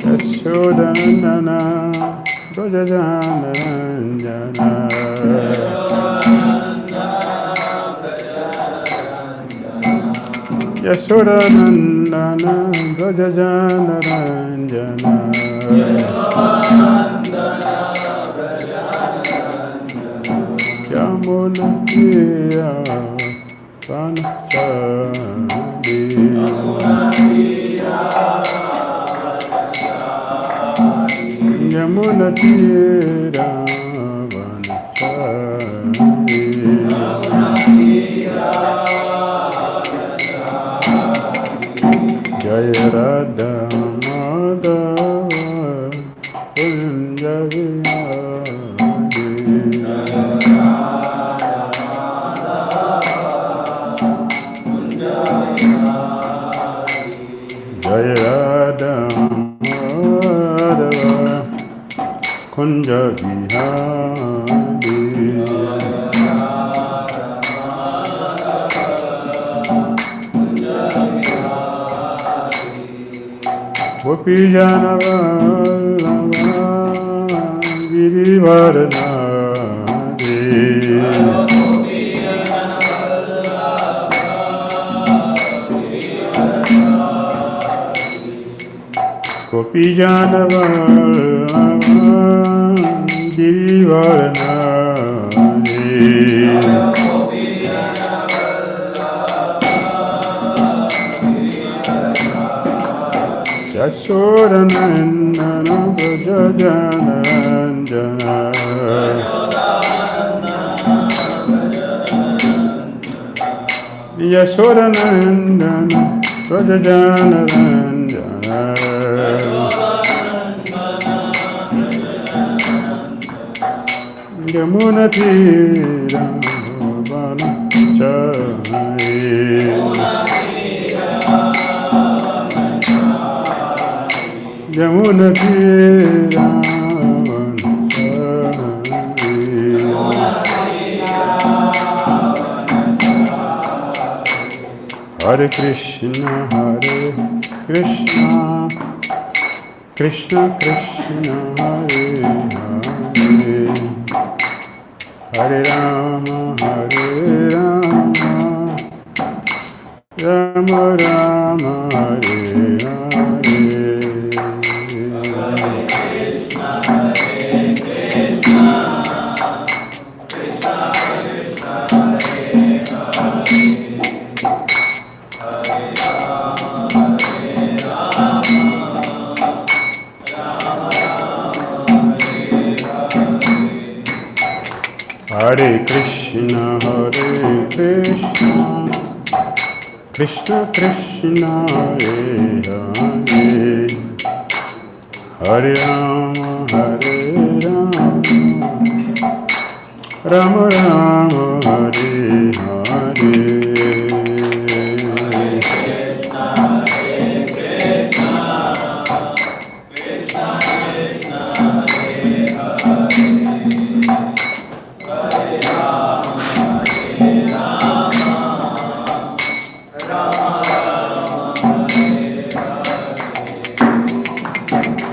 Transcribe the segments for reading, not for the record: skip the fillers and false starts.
Yashodanandana Brajajanaranja Yashodanandana Brajajanaranja Yamunatiya Vanachadi Yamunatira Vanachadi Jaya Radha Madhava Kunjavihari Jaya Radha Madhava Kunja Vihari Gopijana Vallabha Girivaranari Gopijana Vallabha Girivaranari Yashodanandana Brajajanaranja Yashodanandana Brajajanaranja Yamunatira Vanachari Yamunatira Vanachari Hare Krishna Krishna Krishna Hare Hare Hare Rama Rama Rama Hare Hare Hare Krishna Krishna Krishna Hare Hare Hare Rama Rama Rama Hare Hare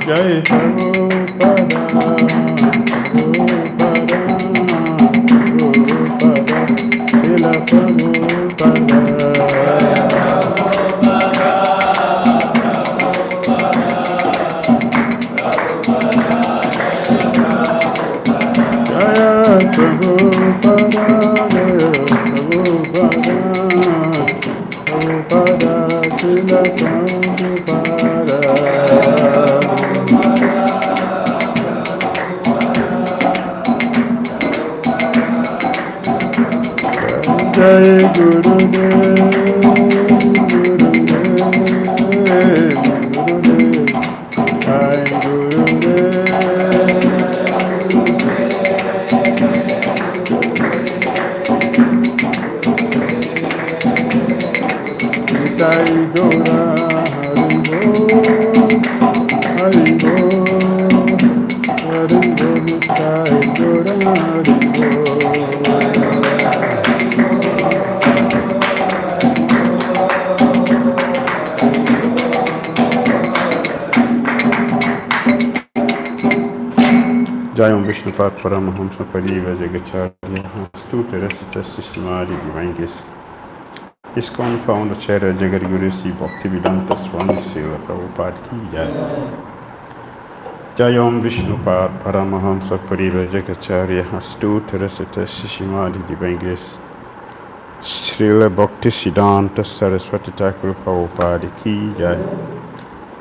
Jai Prabhupada, Prabhupada, Prabhupada, Srila Prabhupada. Jaya Prabhupada, Jaya Prabhupada, Prabhupada, Srila Prabhupada. Jai Gurudev, Gurudev, Gurudev, Jai Gurudev. Jai Gora, Hari Bo, Hari Bo, Jai Gora, Hari Bo. Jayam Vishnupad Paramahamsa Pariva Jagacharya Stuta Rasita Systematic Divine Guest ISKCON founder Acharya Jagadguru Sri Bhaktivedanta Swami Srila Prabhupada Ki Jai. Jayam Vishnupad Paramahamsa Pariva Jagacharya Stuta Rasita Systematic Divine Guest Srila Bhaktivedanta Saraswati Thakur Prabhupada Ki Jai.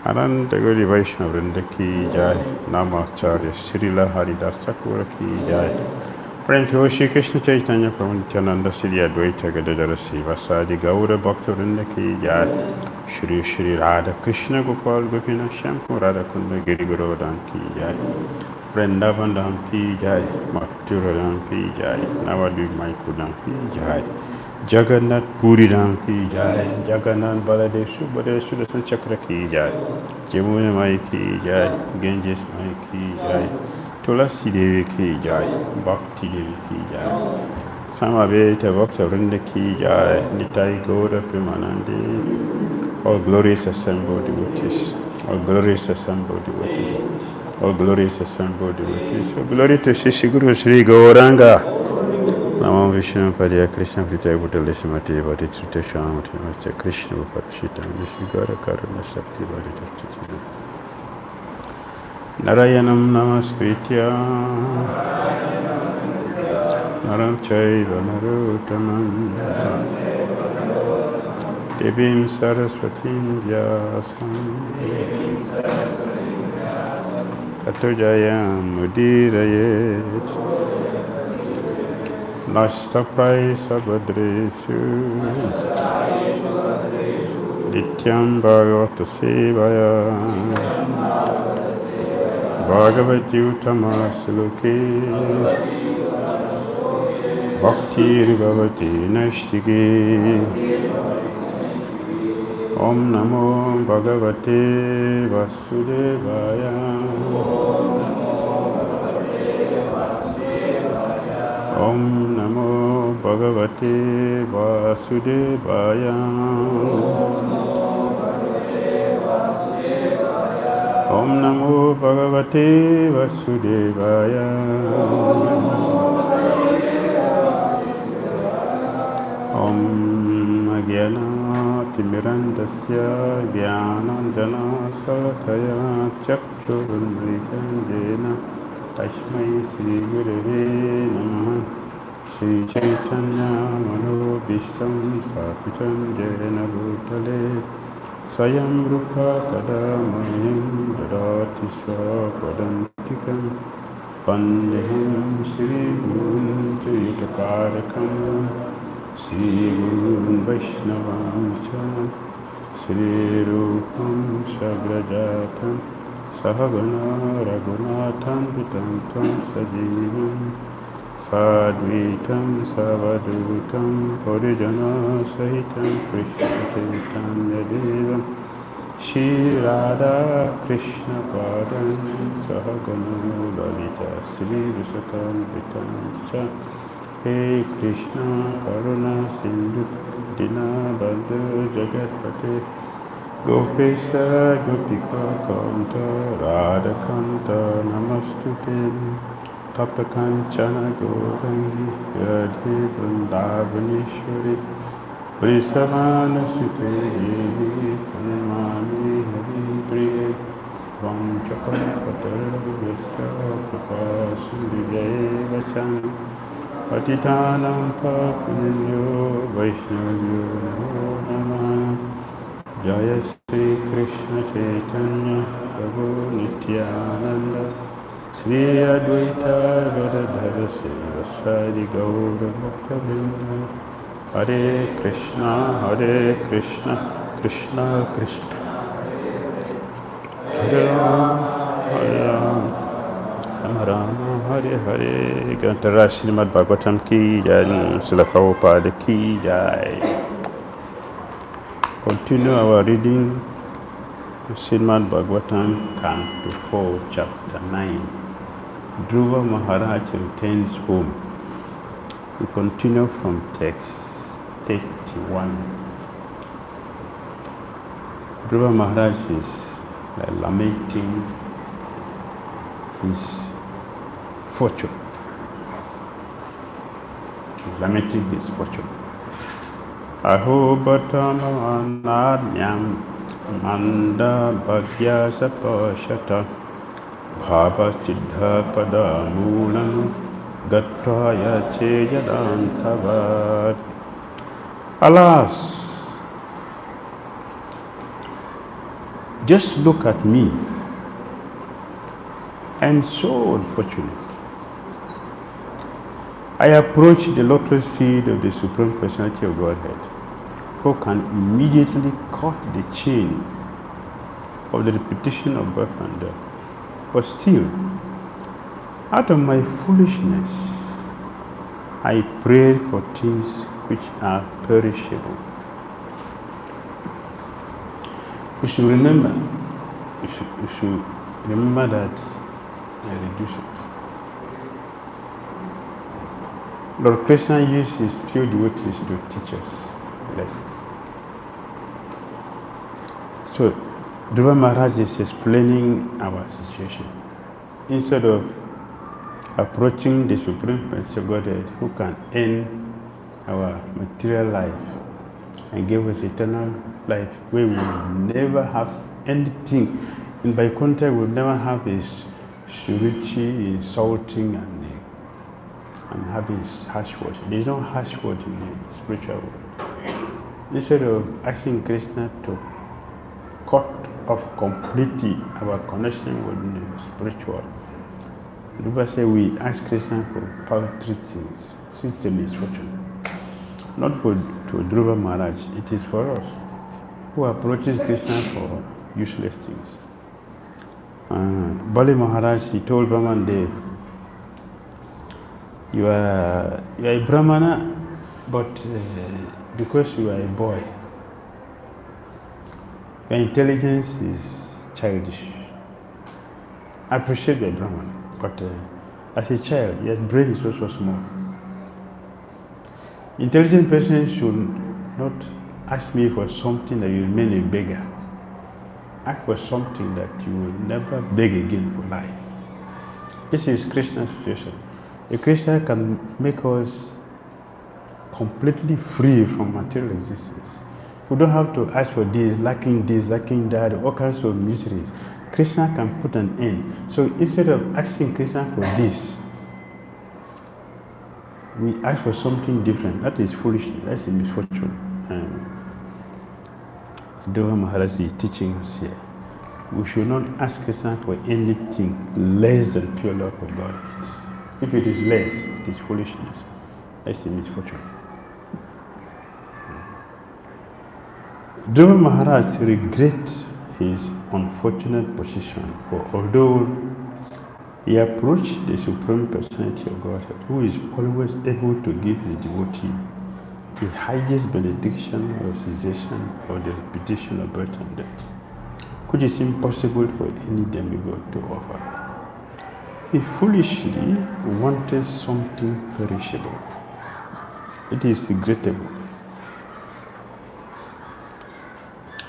Ananda Gauri Vaishnava Vrinda Ki Jai. Namacharya Srila Haridas Thakur Ki Jai. Prem to Shri Krishna Chaitanya Prabhu Nityananda Sri Advaita Gadadara Sivasadi Gaura Bhakta Vrinda Ki Jai. Shri Shri Radha Krishna Gopal Gopina Shampoo Radha Kunda Giri Govardhan Ki Jai. Vrindavan Dham Ki Jai. Mathura Dham Ki Jai. Navadvip Mayapur Dham Ki Jai. Jagannath Puri Ram Ki Jai. Jagannath Baladev Subhadev Sudarshan Chakra Ki Jai. Jamuna Mai Ki Jai. Ganges Mai Ki Jai. Tulasi Devi Ki Jai. Bhakti Devi Ki Jai. Samaveta Bhakta Vrinda Ki Jai. Nitai Gaura Premanande. All glorious assembled devotees. All glorious assembled devotees. All glorious assembled devotees. All glory to Shri Guru Shri Gauranga. Namo Vishnu Padya Krishna Pritaya Bhutale Simati Bhati Trita Shamati Mastya Krishna Uparashita Vishnu Gara Karuna Shakti Bhati Trita Narayanam Namaskritya Naram Chaiva Narottamam Devim Saraswatim Vyasam Tato Jayam Udirayet Nashtapai Sabhadresu Nityam Bhagavata Sevaya Bhagavati Uttama Sloke Bhakti Bhavati Nashtike Om Namo Bhagavate Vasudevaya Om Namo Bhagavate Vasudevaya Om Namo Bhagavate Vasudevaya Om Agyana Timirandasya Jnananjana Salakaya Chakshurunmritanjena Tashmai Sri Gurave Namaha Sri Chaitanya Manobhishtam Sapitam Jena Bhutale Swayam Rupa Kadamayam Dadati Swapadantikam Pandeham Sri Gurun Jayutakarakam Sri Gurun Vaishnavam Sri Rupam Sagrajatam Sahagana Raghunathan Vitam Tvam Sajivam Sadvitam Savadutam Parijana Sahitam Krishna Chaitanya Devam Shri Radha Krishna Padam Sahagana Lalita Sri Visakam Vitam He Krishna Karuna Sindhu Dina Bandhu Jagatpate Gopesa Gopika Kanta Radha Kanta Namastute Tapta Kanchana Gaurangi Radhe Vrindavaneshwari Vrisavana Sute Devi Pranamami Hari Priye Vam Chakapatara Vista Kripa Sundivye Vachana Patitanam Papunyo Vaishnavyo Namo Namah Jaya Sri Krishna Chaitanya Prabhu Nityananda Sri Advaita Gadadhara Sivasadi Gaura Bhaktavinda Hare Krishna Krishna Krishna Hare Ram Hare Ram Ram Rama Hare Hare Gantara Srimad Bhagavatam Ki Jai Srila Prabhupada Ki Jai. Continue our reading Srimad Bhagavatam, Canto 4, Chapter 9. Dhruva Maharaj returns home. We continue from text 31. Dhruva Maharaj is lamenting his fortune. He's lamenting his fortune. Aho bhatama ananyam manda bhagya sapashata bhava siddha pada moolam gatvaya cheyadantavad. Alas, just look at me. I'm so unfortunate. I approach the lotus feet of the Supreme Personality of Godhead, who can immediately cut the chain of the repetition of birth and death. But still, out of my foolishness, I pray for things which are perishable. We should remember, that I reduce it. Lord Krishna used his pure devotees to teach us lesson. So, Dhruva Maharaj is explaining our situation. Instead of approaching the Supreme Personality of Godhead, who can end our material life and give us eternal life, where we will never have anything. And by contrast, we will never have this surety, insulting, and having harsh words. There is no harsh word in the spiritual world. Instead of asking Krishna to cut off completely our connection with the spiritual, Dhruva said we ask Krishna for paltry things, so it's a misfortune. Not to Dhruva Maharaj, it is for us who approaches Krishna for useless things. Bali Maharaj, he told Brahman Dev, you are a Brahmana, but because you are a boy, your intelligence is childish. I appreciate the Brahmana, but as a child, your brain is also small. Intelligent person should not ask me for something that you remain a beggar. Ask for something that you will never beg again for life. This is Krishna's situation. A Krishna can make us completely free from material existence. We don't have to ask for this, lacking that, all kinds of miseries. Krishna can put an end. So instead of asking Krishna for this, we ask for something different. That is foolishness. That's a misfortune. Dhruva Maharaj is teaching us here. We should not ask Krishna for anything less than pure love of God. If it is less, it is foolishness. That's a misfortune. Dhruva Maharaj regrets his unfortunate position, for although he approached the Supreme Personality of Godhead, who is always able to give his devotee the highest benediction or cessation of the repetition of birth and death, which is impossible for any demigod to offer. He foolishly wanted something perishable. It is regrettable.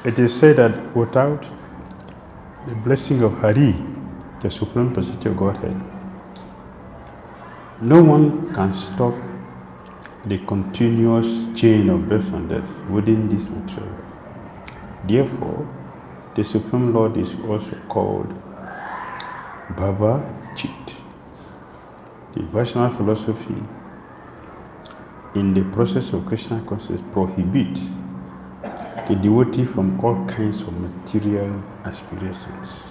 It is said that without the blessing of Hari, the Supreme Personality of Godhead, no one can stop the continuous chain of birth and death within this material world. Therefore, the Supreme Lord is also called Bhava Chit. The Vaishnava philosophy in the process of Krishna consciousness prohibits the devotee from all kinds of material aspirations.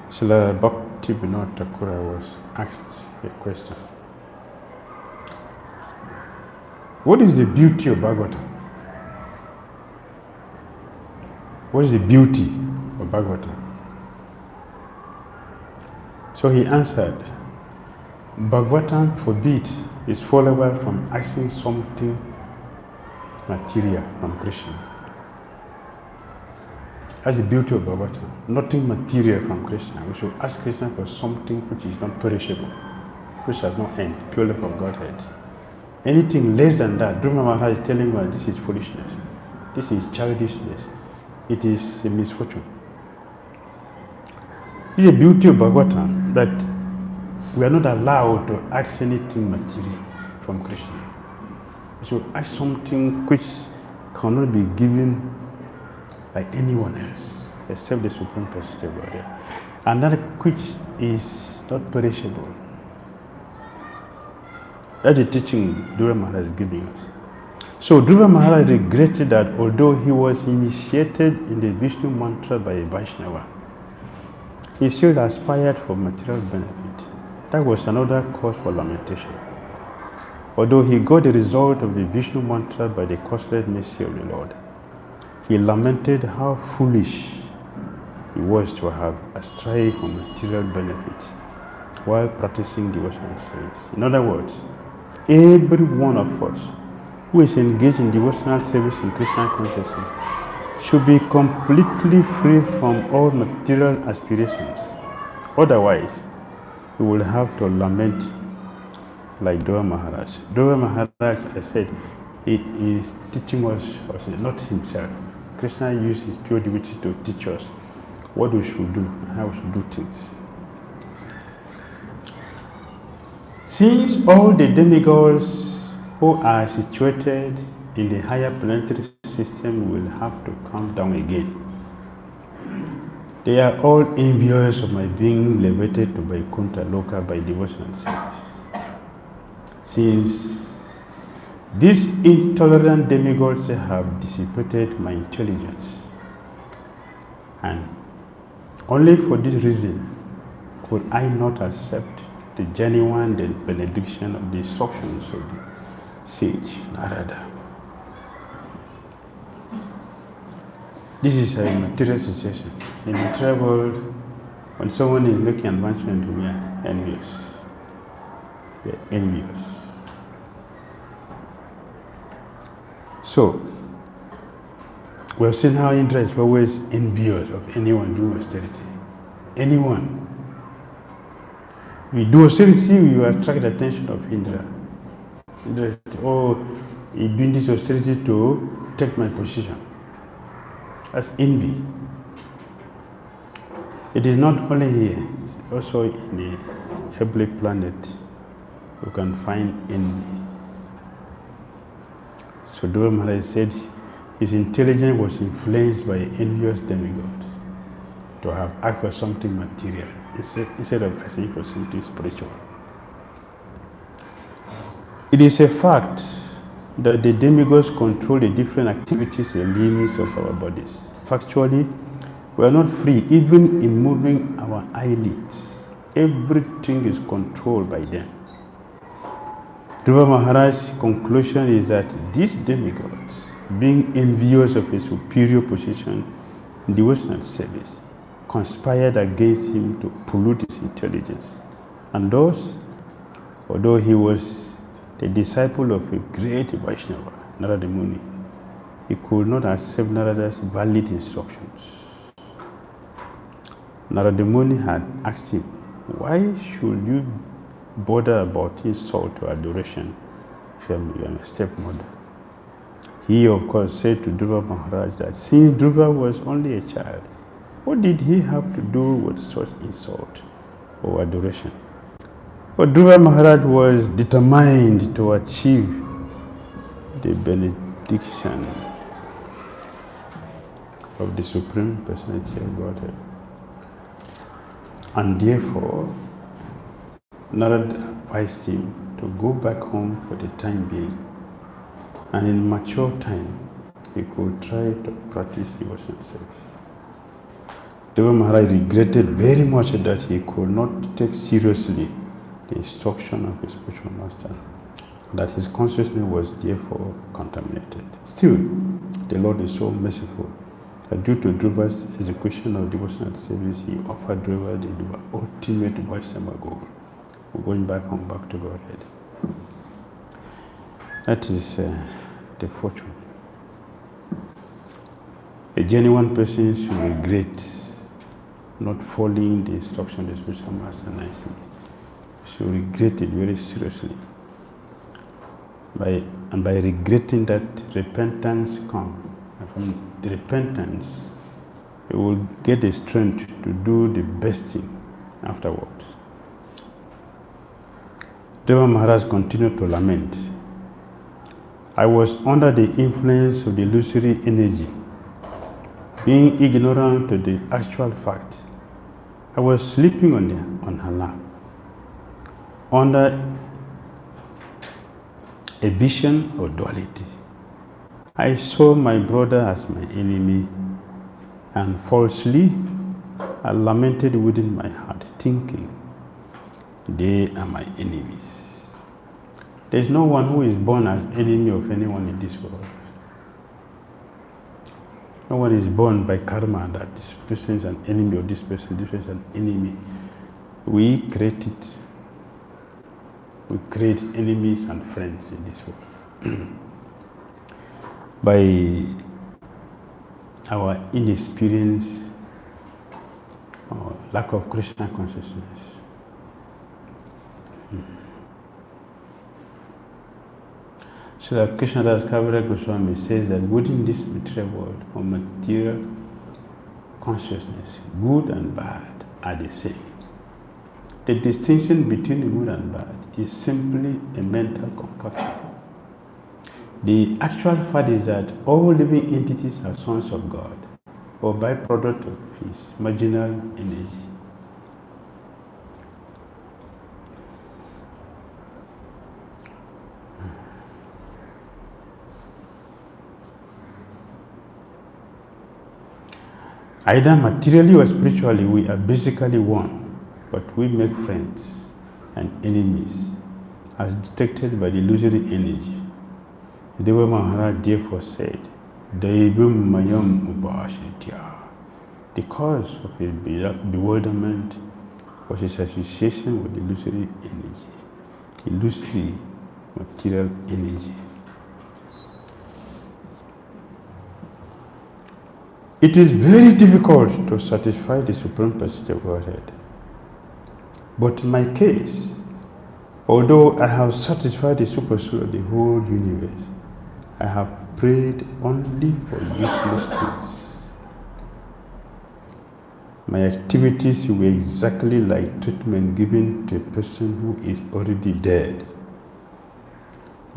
Srila Bhakti Vinod Thakur was asked a question. What is the beauty of Bhagavatam? What is the beauty of Bhagavatam? So he answered, Bhagavatam forbids his follower from asking something material from Krishna. That's the beauty of Bhagavatam. Nothing material from Krishna. We should ask Krishna for something which is not perishable, which has no end, pure love of Godhead. Anything less than that, Dhruva Maharaj is telling us this is foolishness. This is childishness. It is a misfortune. It's a beauty of Bhagavatam that we are not allowed to ask anything material from Krishna. We should ask something which cannot be given by anyone else except the Supreme Personality of Godhead, and that which is not perishable. That's the teaching Dhruva Maharaj is giving us. So Dhruva Maharaj regretted that although he was initiated in the Vishnu mantra by a Vaishnava, he still aspired for material benefit. That was another cause for lamentation. Although he got the result of the Vishnu mantra by the causeless mercy of the Lord, he lamented how foolish he was to have astrayed for material benefit while practicing devotional service. In other words, every one of us who is engaged in devotional service in Krishna consciousness should be completely free from all material aspirations. Otherwise, we will have to lament like Dhruva Maharaj. Dhruva Maharaj, I said, he is teaching us, not himself. Krishna used his pure devotee to teach us what we should do and how we should do things. Since all the demigods who are situated in the higher planetary system will have to come down again, they are all envious of my being elevated to Vaikuntha Loka by devotional service. Since these intolerant demigods have dissipated my intelligence, and only for this reason could I not accept the genuine benediction of the instructions of the sage Narada. This is a material situation. In the material world, when someone is making advancement, we are envious. We are envious. So, we have seen how Indra is always envious of anyone doing austerity. Anyone. We do austerity, you attract the attention of Indra. Indra, oh, he's doing this austerity to take my position. That's envy. It is not only here, it's also in the heavenly planet you can find envy. So Dhruva Maharaj said his intelligence was influenced by envious demigod to have asked for something material instead of asking for something spiritual. It is a fact that the demigods control the different activities and limits of our bodies. Factually, we are not free even in moving our eyelids. Everything is controlled by them. Dhruva Maharaj's conclusion is that these demigods, being envious of his superior position in devotional service, conspired against him to pollute his intelligence. And thus, although he was the disciple of a great Vaishnava, Narada Muni, he could not accept Narada's valid instructions. Narada Muni had asked him, why should you bother about insult or adoration if you are my stepmother? He, of course, said to Dhruva Maharaj that since Dhruva was only a child, what did he have to do with such insult or adoration? But Dhruva Maharaj was determined to achieve the benediction of the Supreme Personality of Godhead. And therefore, Narada advised him to go back home for the time being, and in mature time, he could try to practice devotional service. Dhruva Maharaj regretted very much that he could not take seriously the instruction of his spiritual master, that his consciousness was therefore contaminated. Still, the Lord is so merciful that due to Dhruva's execution of devotional service, he offered Dhruva the ultimate Vaishnava goal, going back home, back to Godhead. That is the fortune. A genuine person should regret not following the instruction of the spiritual master nicely. Should regret it very seriously. By regretting that, repentance comes and from the repentance, you will get the strength to do the best thing afterwards. Dhruva Maharaj continued to lament. I was under the influence of the illusory energy, being ignorant of the actual fact. I was sleeping on her lap, under a vision of duality. I saw my brother as my enemy, and falsely I lamented within my heart, thinking, they are my enemies. There is no one who is born as enemy of anyone in this world. No one is born by karma that this person is an enemy of this person is an enemy. We create it. We create enemies and friends in this world. By our inexperience or lack of Krishna consciousness. So Krishnadas Kaviraj Goswami says that within this material world, or material consciousness, good and bad are the same. The distinction between good and bad is simply a mental concoction. The actual fact is that all living entities are sons of God, or byproduct of his marginal energy. Either materially or spiritually, we are basically one, but we make friends and enemies as detected by the illusory energy. Dhruva Maharaj therefore said, Daibum Mayam Upashitya. The cause of his bewilderment was his association with illusory energy, illusory material energy. It is very difficult to satisfy the Supreme Personality of Godhead. But in my case, although I have satisfied the Super Soul of the whole universe, I have prayed only for useless things. My activities were exactly like treatment given to a person who is already dead.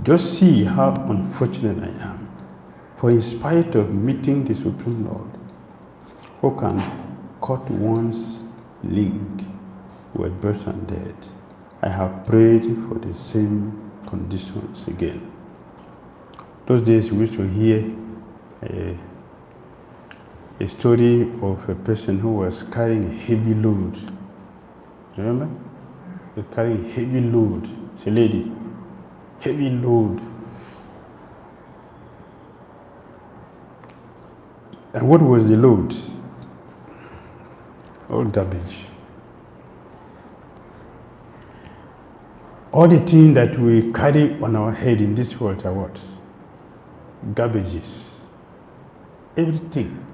Just see how unfortunate I am. For in spite of meeting the Supreme Lord, who can cut one's link with birth and death, I have prayed for the same conditions again. Those days we used to hear a story of a person who was carrying a heavy load. Remember? He was carrying a heavy load. It's a lady. Heavy load. And what was the load? All garbage. All the things that we carry on our head in this world are what? Garbages. Everything.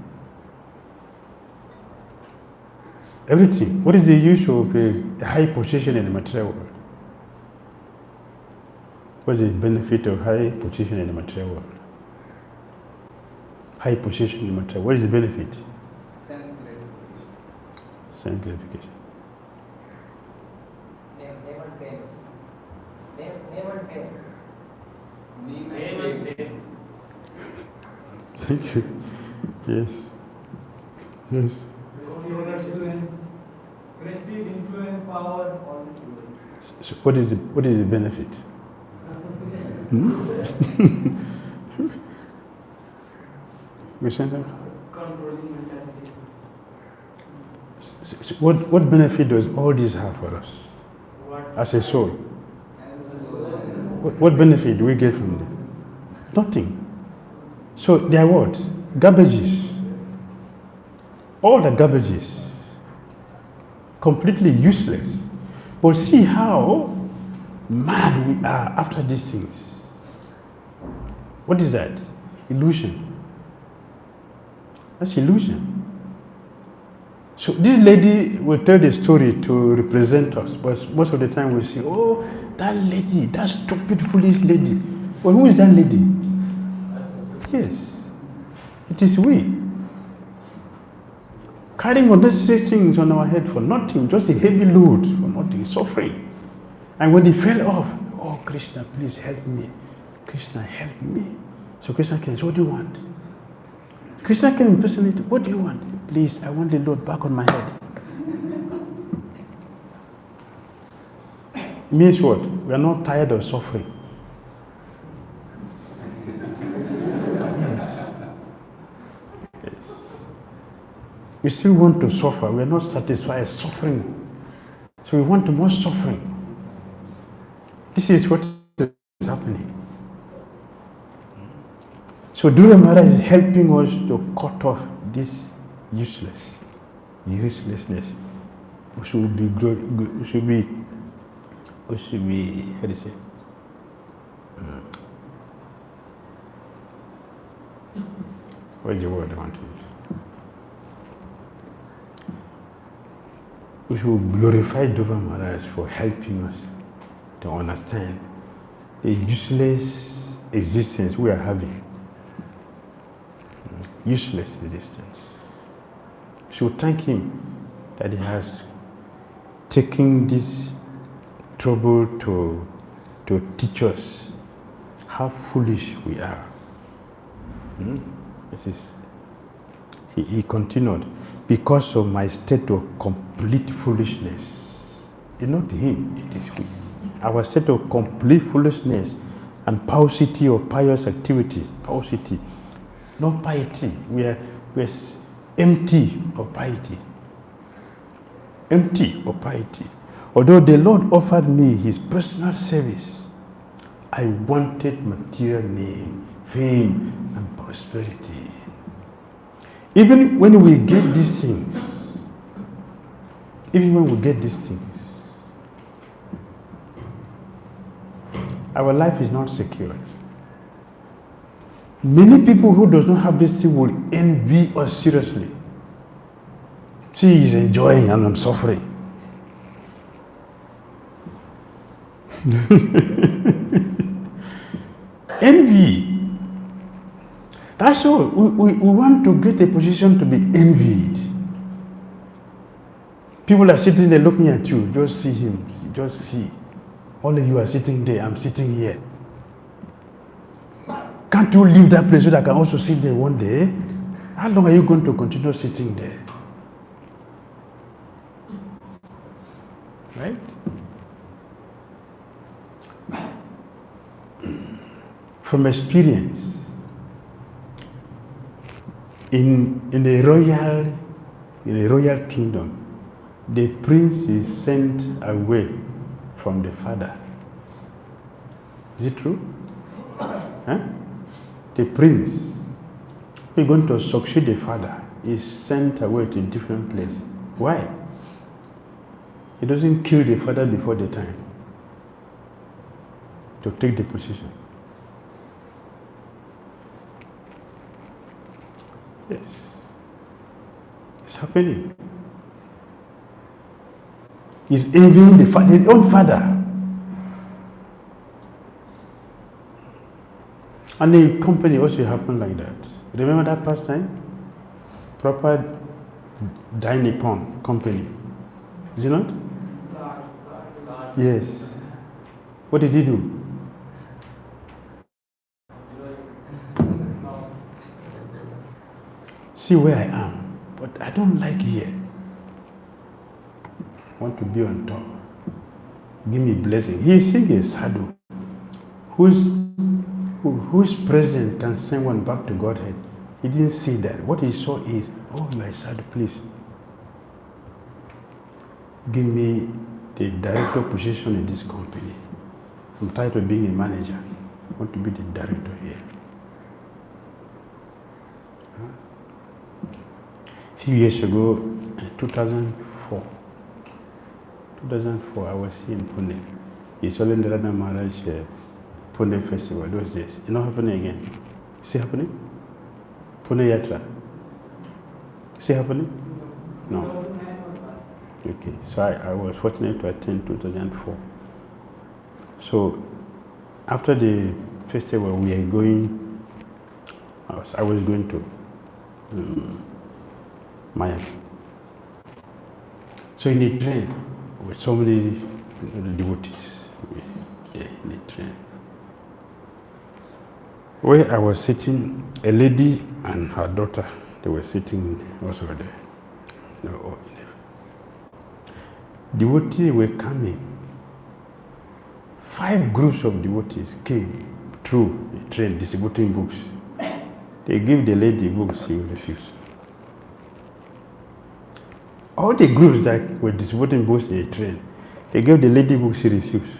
Everything. What is the use of a high position in the material world? What is the benefit of high position in the material world? High position in the material. What is the benefit? Sense gratification. Sense gratification. Never fail. Never fail. Never fail. Thank you. Yes. Yes. Prestige, influence, power, all this. So what is the benefit? Controlling mentality. So what benefit does all this have for us? What? As a soul? What benefit do we get from them? Nothing. So they are what? Garbages. All the garbages. Completely useless. But see how mad we are after these things. What is that? Illusion. That's illusion. So this lady will tell the story to represent us, but most of the time we say, oh, that lady, that stupid, foolish lady. Well, who is that lady? Yes. It is we. Carrying unnecessary things on our head for nothing, just a heavy load for nothing, suffering. And when they fell off, oh Krishna, please help me. Krishna, help me. So Krishna came, so what do you want? Krishna came personally, what do you want? Please, I want the load back on my head. It means what? We are not tired of suffering. Yes. We still want to suffer. We are not satisfied suffering. So we want more suffering. This is what is happening. So Dhruva Maharaja is helping us to cut off this uselessness. We should be, how do you say? What is the word I want to use? We should glorify Dhruva Maharaj for helping us to understand the useless existence we are having. Useless existence. We should thank him that he has taken this trouble to teach us how foolish we are. He continued, because of my state of complete foolishness. It's not him, it is we. Our state of complete foolishness and paucity of pious activities, paucity, not piety. We're empty of piety. Empty of piety. Although the Lord offered me his personal service, I wanted material name, fame, and prosperity. Even when we get these things, our life is not secure. Many people who does not have this thing will envy us seriously. See, he's enjoying and I'm suffering. Envy. That's all. We want to get a position to be envied. People are sitting there looking at you. Just see him. Just see. Only you are sitting there. I'm sitting here. Can't you leave that place so that I can also sit there one day? How long are you going to continue sitting there? Right? From experience, in a royal kingdom, the prince is sent away from the father. Is it true? Huh? The prince who is going to succeed the father is sent away to a different place. Why? He doesn't kill the father before the time to take the position. Yes. It's happening. He's envying his own father. And the company also happened like that. Remember that past time? Proper Dai Nippon company. Is it not? Yes. What did he do? See where I am, but I don't like here. I want to be on top. Give me blessing. He is seeing a sadhu whose presence can send one back to Godhead. He didn't see that. What he saw is, oh, you are a sadhu, please. Give me the director position in this company. I'm tired of being a manager. I want to be the director here. A few years ago, 2004, I was here in Pune. It's Lamentation Maharaj Pune Festival, those days. It's not happening again. Is it happening? Pune Yatra. Is it happening? No. Okay, so I was fortunate to attend 2004. So after the festival, we are going, I was going to Maya. So in a train with so many devotees, in a train, where I was sitting, a lady and her daughter, they were sitting also there. Devotees were coming. 5 groups of devotees came through the train distributing books. They gave the lady books, she refused. All the groups that were distributing books in the train, they gave the lady books, she refused.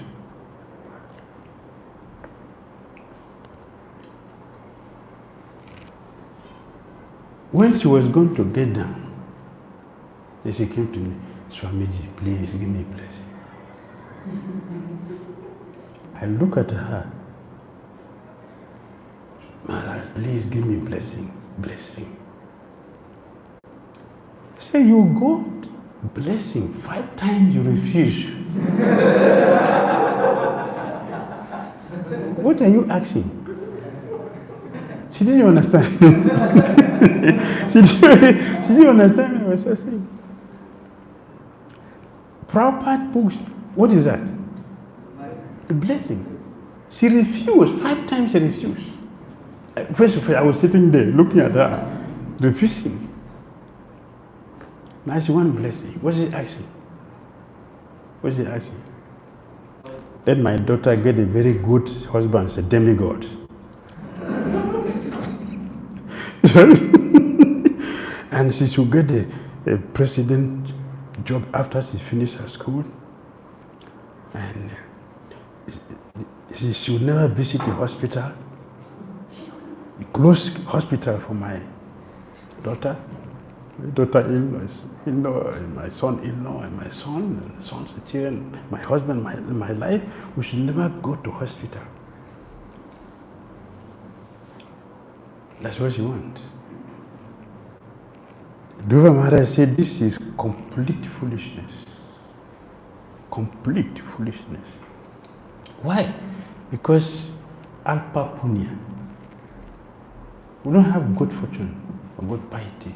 When she was going to get down, then she came to me, Swamiji, please give me a blessing. I look at her, Maharaj, please give me blessing. I say, you got blessing 5 times, you refuse. What are you asking? She didn't understand. she didn't understand what I was saying. Prabhupada books, what is that? A blessing. She refused, 5 times she refused. First of all, I was sitting there looking at her, refusing. Now she wants blessing. What is it asking? Let my daughter get a very good husband, a demigod. And she should get a president job after she finished her school. And she should never visit a hospital. A close hospital for my daughter. My daughter-in-law, my son-in-law, and my son's children, my husband, my life. We should never go to hospital. That's what she wants. Dhruva Maharaja said this is complete foolishness. Complete foolishness. Why? Because alpa punya. We don't have good fortune or good piety.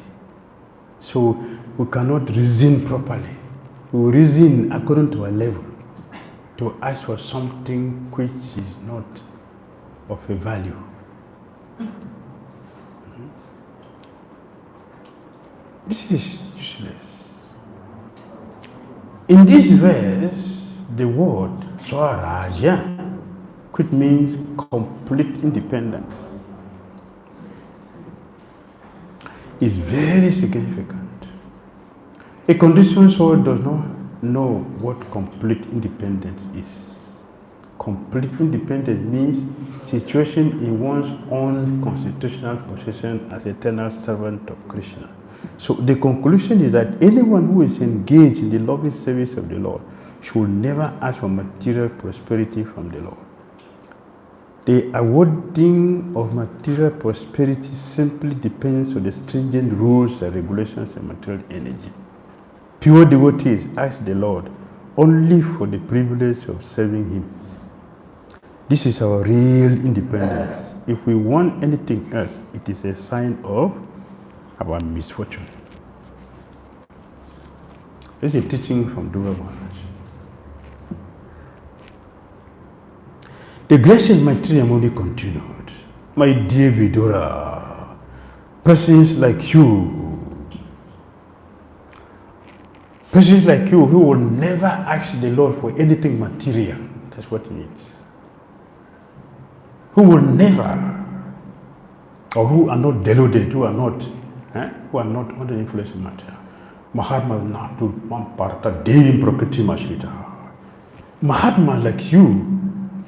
So we cannot reason properly. We reason according to our level to ask for something which is not of a value. This is useless. In this verse, the word Swaraja, which means complete independence, is very significant. A conditioned soul does not know what complete independence is. Complete independence means situation in one's own constitutional position as eternal servant of Krishna. So the conclusion is that anyone who is engaged in the loving service of the Lord should never ask for material prosperity from the Lord. The awarding of material prosperity simply depends on the stringent rules and regulations of material energy. Pure devotees ask the Lord only for the privilege of serving Him. This is our real independence. If we want anything else, it is a sign of our misfortune. This is a teaching from Dhruva Maharaj. The gracious matrimony continued. My dear Vidura, persons like you who will never ask the Lord for anything material, that's what it means. Who will never, or who are not deluded, who are not under the influence of matter. Mahatma Natu Mamparta Devim Prakriti Mashvita. Mahatma like you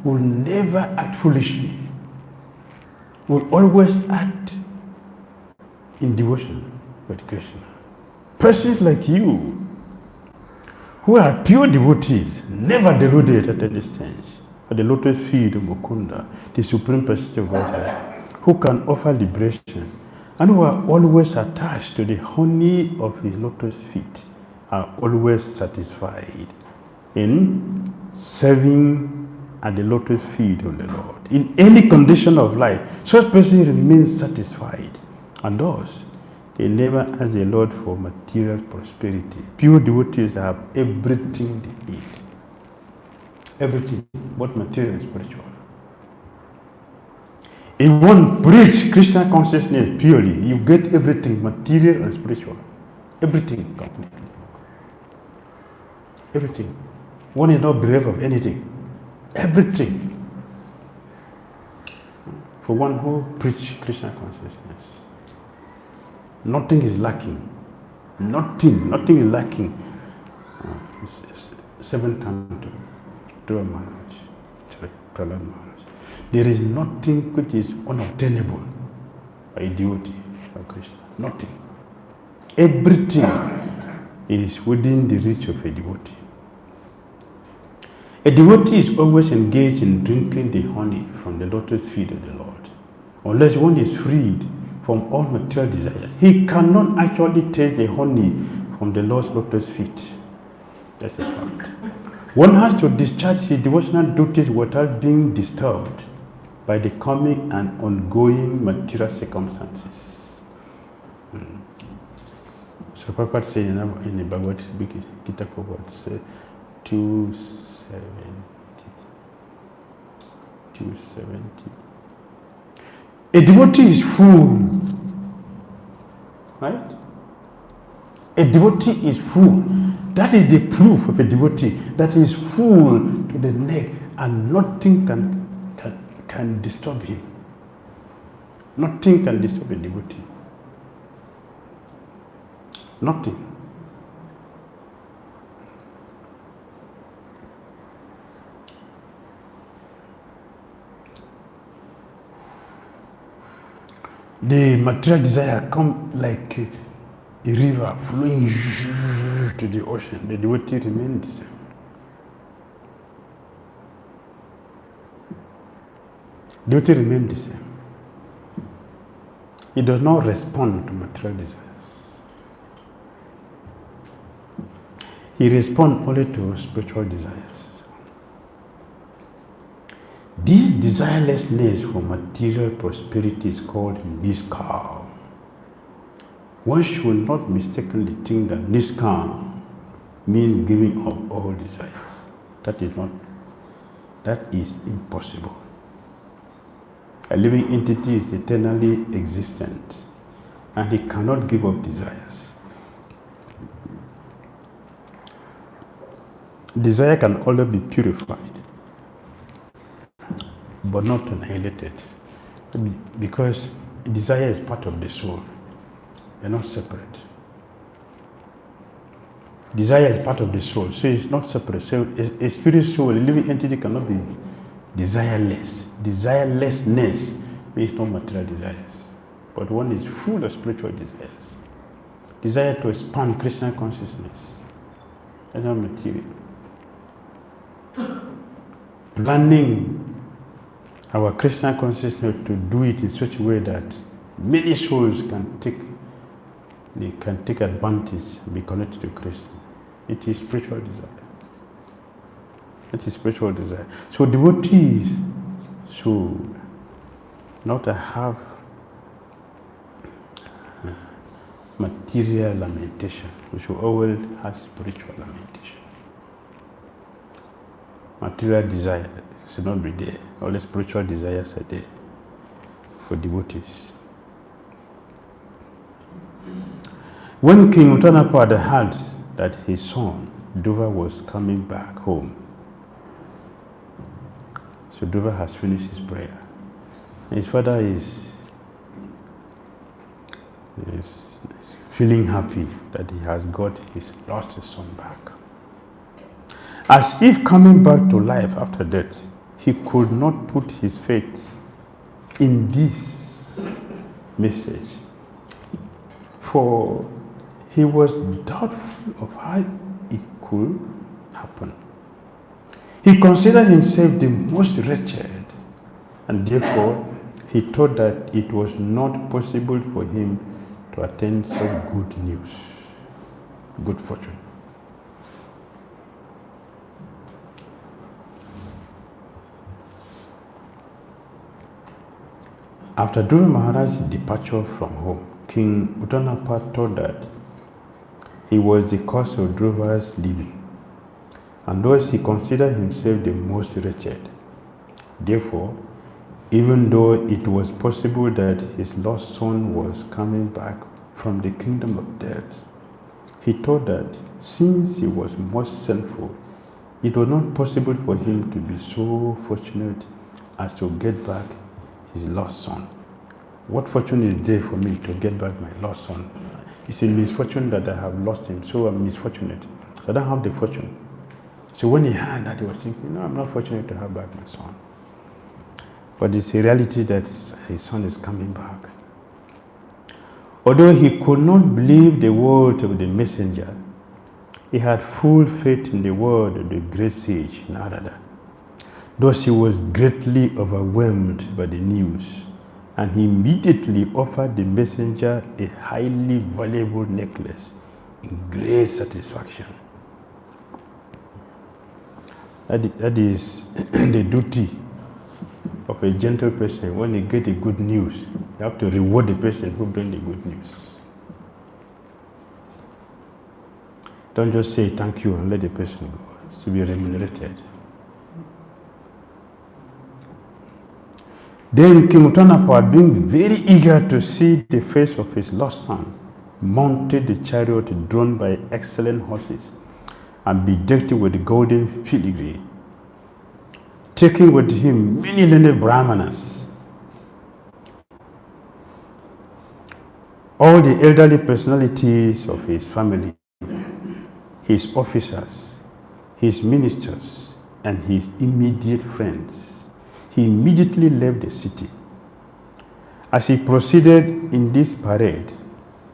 will never act foolishly, will always act in devotion with Krishna. Persons like you, who are pure devotees, never deluded at any distance, at the lotus feet of Mukunda, the Supreme Personality of Godhead, who can offer liberation, and who are always attached to the honey of His lotus feet, are always satisfied in serving at the lotus feet of the Lord. In any condition of life, such person remains satisfied, and thus He never asked the Lord for material prosperity. Pure devotees have everything they need. Everything, both material and spiritual. If one preach Krishna consciousness purely, you get everything, material and spiritual. Everything completely. Everything. One is not brave of anything. Everything. For one who preach Krishna consciousness, nothing is lacking. Nothing is lacking. Seventh canto, Dhruva Maharaj, Prahlad Maharaj. There is nothing which is unobtainable by a devotee of Krishna. Nothing. Everything is within the reach of a devotee. A devotee is always engaged in drinking the honey from the lotus feet of the Lord. Unless one is freed from all material desires, he cannot actually taste the honey from the Lord's lotus feet. That's a fact. One has to discharge his devotional duties without being disturbed by the coming and ongoing material circumstances. So Prabhupada said in the Bhagavad Gita, Prabhupada said 270. A devotee is full, right? A devotee is full. That is the proof of a devotee that is full to the neck and nothing can disturb him. Nothing can disturb a devotee. Nothing. The material desire come like a river flowing to the ocean. The devotee remains the same. Devotee remains the same. He does not respond to material desires. He responds only to spiritual desires. This desirelessness for material prosperity is called niskam. One should not mistakenly think that niskam means giving up all desires. That is impossible. A living entity is eternally existent and he cannot give up desires. Desire can only be purified, but not annihilated, because desire is part of the soul. They're not separate. Desire is part of the soul, so it's not separate. So a spirit soul, a living entity cannot be desireless. Desirelessness means no material desires, but one is full of spiritual desires. Desire to expand Krishna consciousness. That's not material. Planning our Krishna consciousness to do it in such a way that many souls can take advantage and be connected to Krishna. It is spiritual desire. It is spiritual desire. So devotees should not have material lamentation. We should always have spiritual lamentation. Material desire should not be there. All the spiritual desires are there for devotees. When King Uttanapad heard that his son Dhruva was coming back home, so Dhruva has finished his prayer. His father is feeling happy that he has got his lost son back. As if coming back to life after death, he could not put his faith in this message, for he was doubtful of how it could happen. He considered himself the most wretched, and therefore he thought that it was not possible for him to attain such good news, good fortune. After Dhruva Maharaj's departure from home, King Uttanappa thought that he was the cause of Dhruva's leaving, and thus he considered himself the most wretched. Therefore, even though it was possible that his lost son was coming back from the kingdom of death, he thought that since he was most sinful, it was not possible for him to be so fortunate as to get back his lost son. What fortune is there for me to get back my lost son? It's a misfortune that I have lost him, so I'm misfortunate. So I don't have the fortune. So when he heard that, he was thinking, no, I'm not fortunate to have back my son. But it's a reality that his son is coming back. Although he could not believe the word of the messenger, he had full faith in the word of the great sage Narada. Thus he was greatly overwhelmed by the news, and he immediately offered the messenger a highly valuable necklace in great satisfaction. That is the duty of a gentle person. When you get a good news, you have to reward the person who brings the good news. Don't just say thank you and let the person go. It's to be remunerated. Then King Uttanappa, being very eager to see the face of his lost son, mounted the chariot drawn by excellent horses and bedecked with golden filigree, taking with him many learned brahmanas. All the elderly personalities of his family, his officers, his ministers, and his immediate friends, he immediately left the city. As he proceeded in this parade,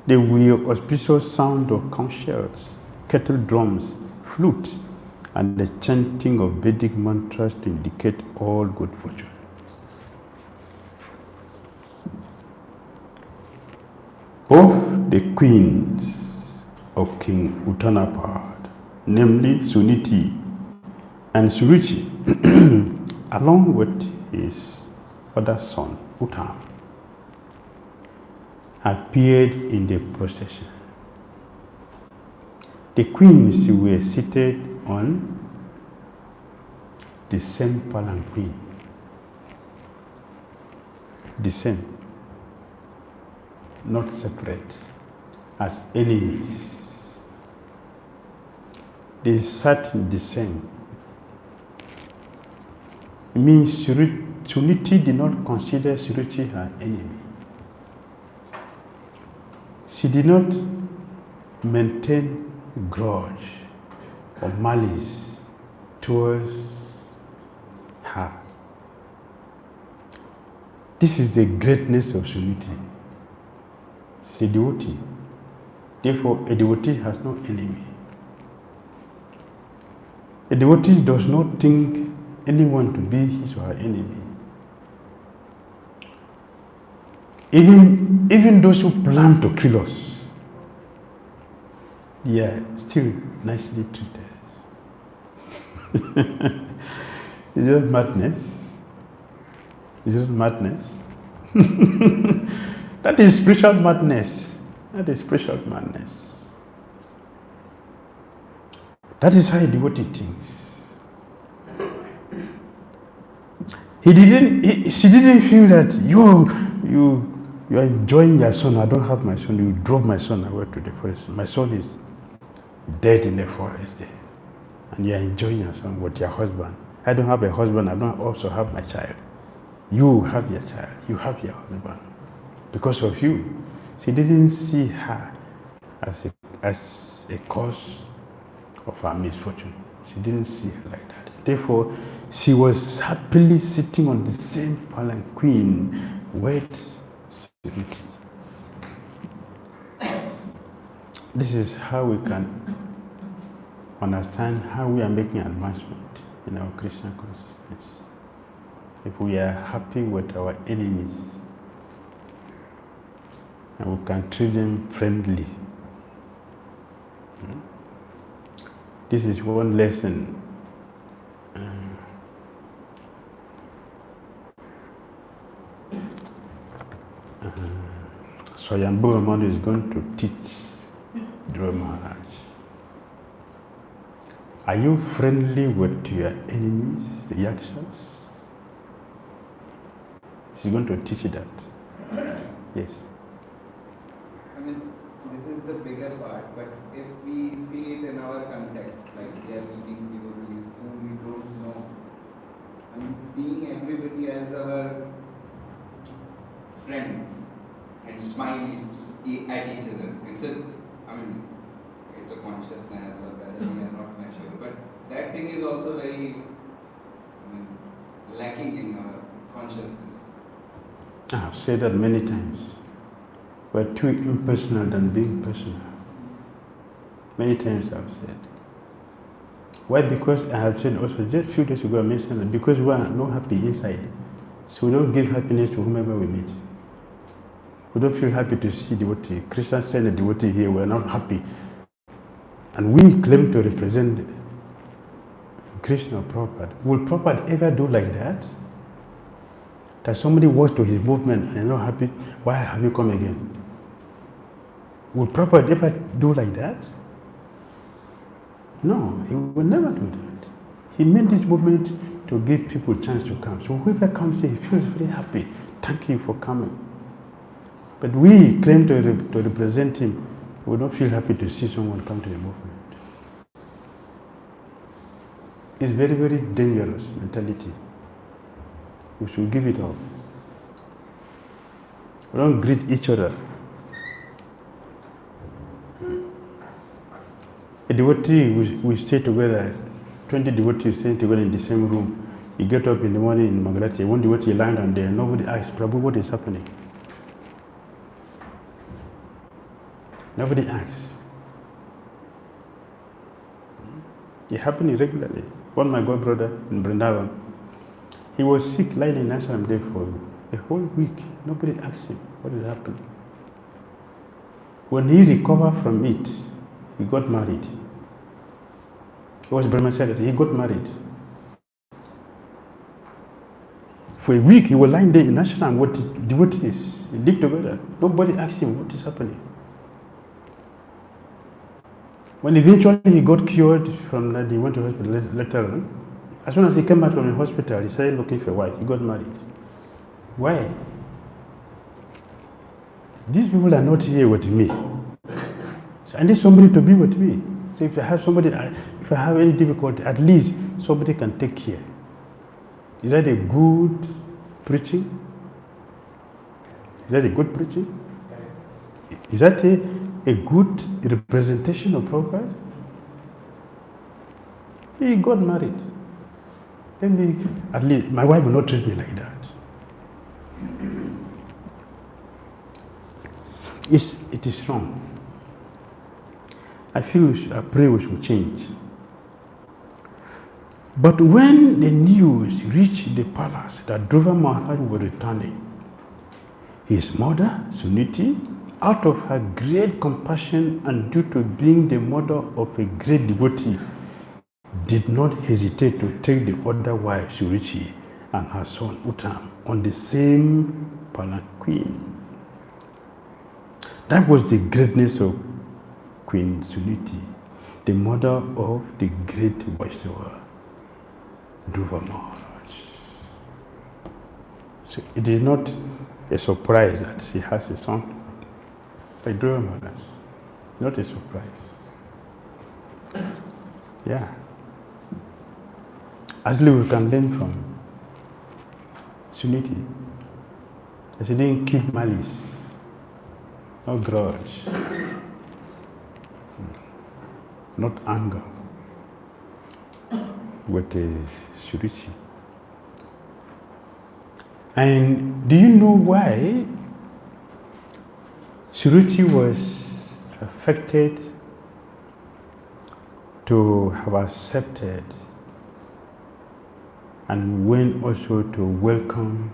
there were auspicious sound of conch shells, kettle drums, flute, and the chanting of Vedic mantras to indicate all good fortune. Both the queens of King Uttanappa, namely Suniti and Suruchi, along with his other son, Uttam, appeared in the procession. The queens were seated on the same palanquin. The same, not separate, as enemies. They sat in the same. It means Suniti did not consider Suruchi her enemy. She did not maintain grudge or malice towards her. This is the greatness of Suniti. She's a devotee. Therefore, a devotee has no enemy. A devotee does not think anyone to be his or her enemy. Even those who plan to kill us, they are still nicely treated. Is it madness? Is it madness? That is spiritual madness. That is spiritual madness. That is how a devotee thinks. She didn't feel that you are enjoying your son. I don't have my son. You drove my son away to the forest. My son is dead in the forest there. And you are enjoying your son with your husband. I don't have a husband. I don't also have my child. You have your child. You have your husband. Because of you. She didn't see her as a cause of her misfortune. She didn't see her like that. Therefore, she was happily sitting on the same palanquin with Suniti. This is how we can understand how we are making advancement in our Christian consciousness. If we are happy with our enemies, and we can treat them friendly. This is one lesson. Swayambhuva Manu is going to teach Dhruva Maharaj. Are you friendly with your enemies, the yakshas? She's going to teach you that. Yes. I mean, this is the bigger part, but if we see it in our context, like we are meeting devotees whom we don't know, and seeing everybody as our friend and smile at each other. It's a consciousness or whether we are not mature, but that thing is also very lacking in our consciousness. I've said that many times. We're too impersonal than being personal. Many times I've said. Why? Because I have said also just a few days ago I mentioned that because we are not happy inside, so we don't give happiness to whomever we meet. We don't feel happy to see devotee. Krishna sent a devotee here, we're not happy. And we claim to represent Krishna or Prabhupada. Will Prabhupada ever do like that? That somebody walks to his movement and is not happy, why have you come again? Will Prabhupada ever do like that? No, he will never do that. He made this movement to give people a chance to come. So whoever comes here, he feels very happy. Thank you for coming. But we claim to represent him. We don't feel happy to see someone come to the movement. It's very, very dangerous mentality. We should give it up. We don't greet each other. A devotee, we stay together, 20 devotees stay together in the same room. You get up in the morning in Mangalati, one devotee lying down there, nobody asks, Prabhu, what is happening? Nobody asks. It happened regularly. One of my god brother in Vrindavan, he was sick, lying in ashram there for a whole week. Nobody asked him what had happened. When he recovered from it, he got married. He was brahmachari, he got married. For a week, he was lying there in ashram with devotees. He lived together. Nobody asked him what is happening. When eventually he got cured from that, he went to hospital later on. As soon as he came back from the hospital, he started looking for a wife. He got married. Why? These people are not here with me. So I need somebody to be with me. So if I have somebody, if I have any difficulty, at least somebody can take care. Is that a good preaching? Is that a good preaching? Is that a good representation of Prabhupada? He got married. Let me, at least, my wife will not treat me like that. It is wrong. I pray we should change. But when the news reached the palace that Dhruva Maharaj was returning, his mother, Suniti, out of her great compassion and due to being the mother of a great devotee, did not hesitate to take the other wife, Surichi, and her son, Uttam, on the same palanquin. That was the greatness of Queen Suniti, the mother of the great Vaishnava, Dhruva Maharaj. So it is not a surprise that she has a son like Dhruva Maharaj. Not a surprise. Yeah. Actually, we can learn from Suniti that she didn't keep malice, no grudge, not anger with Surichi. And do you know why Surichi was affected to have accepted and went also to welcome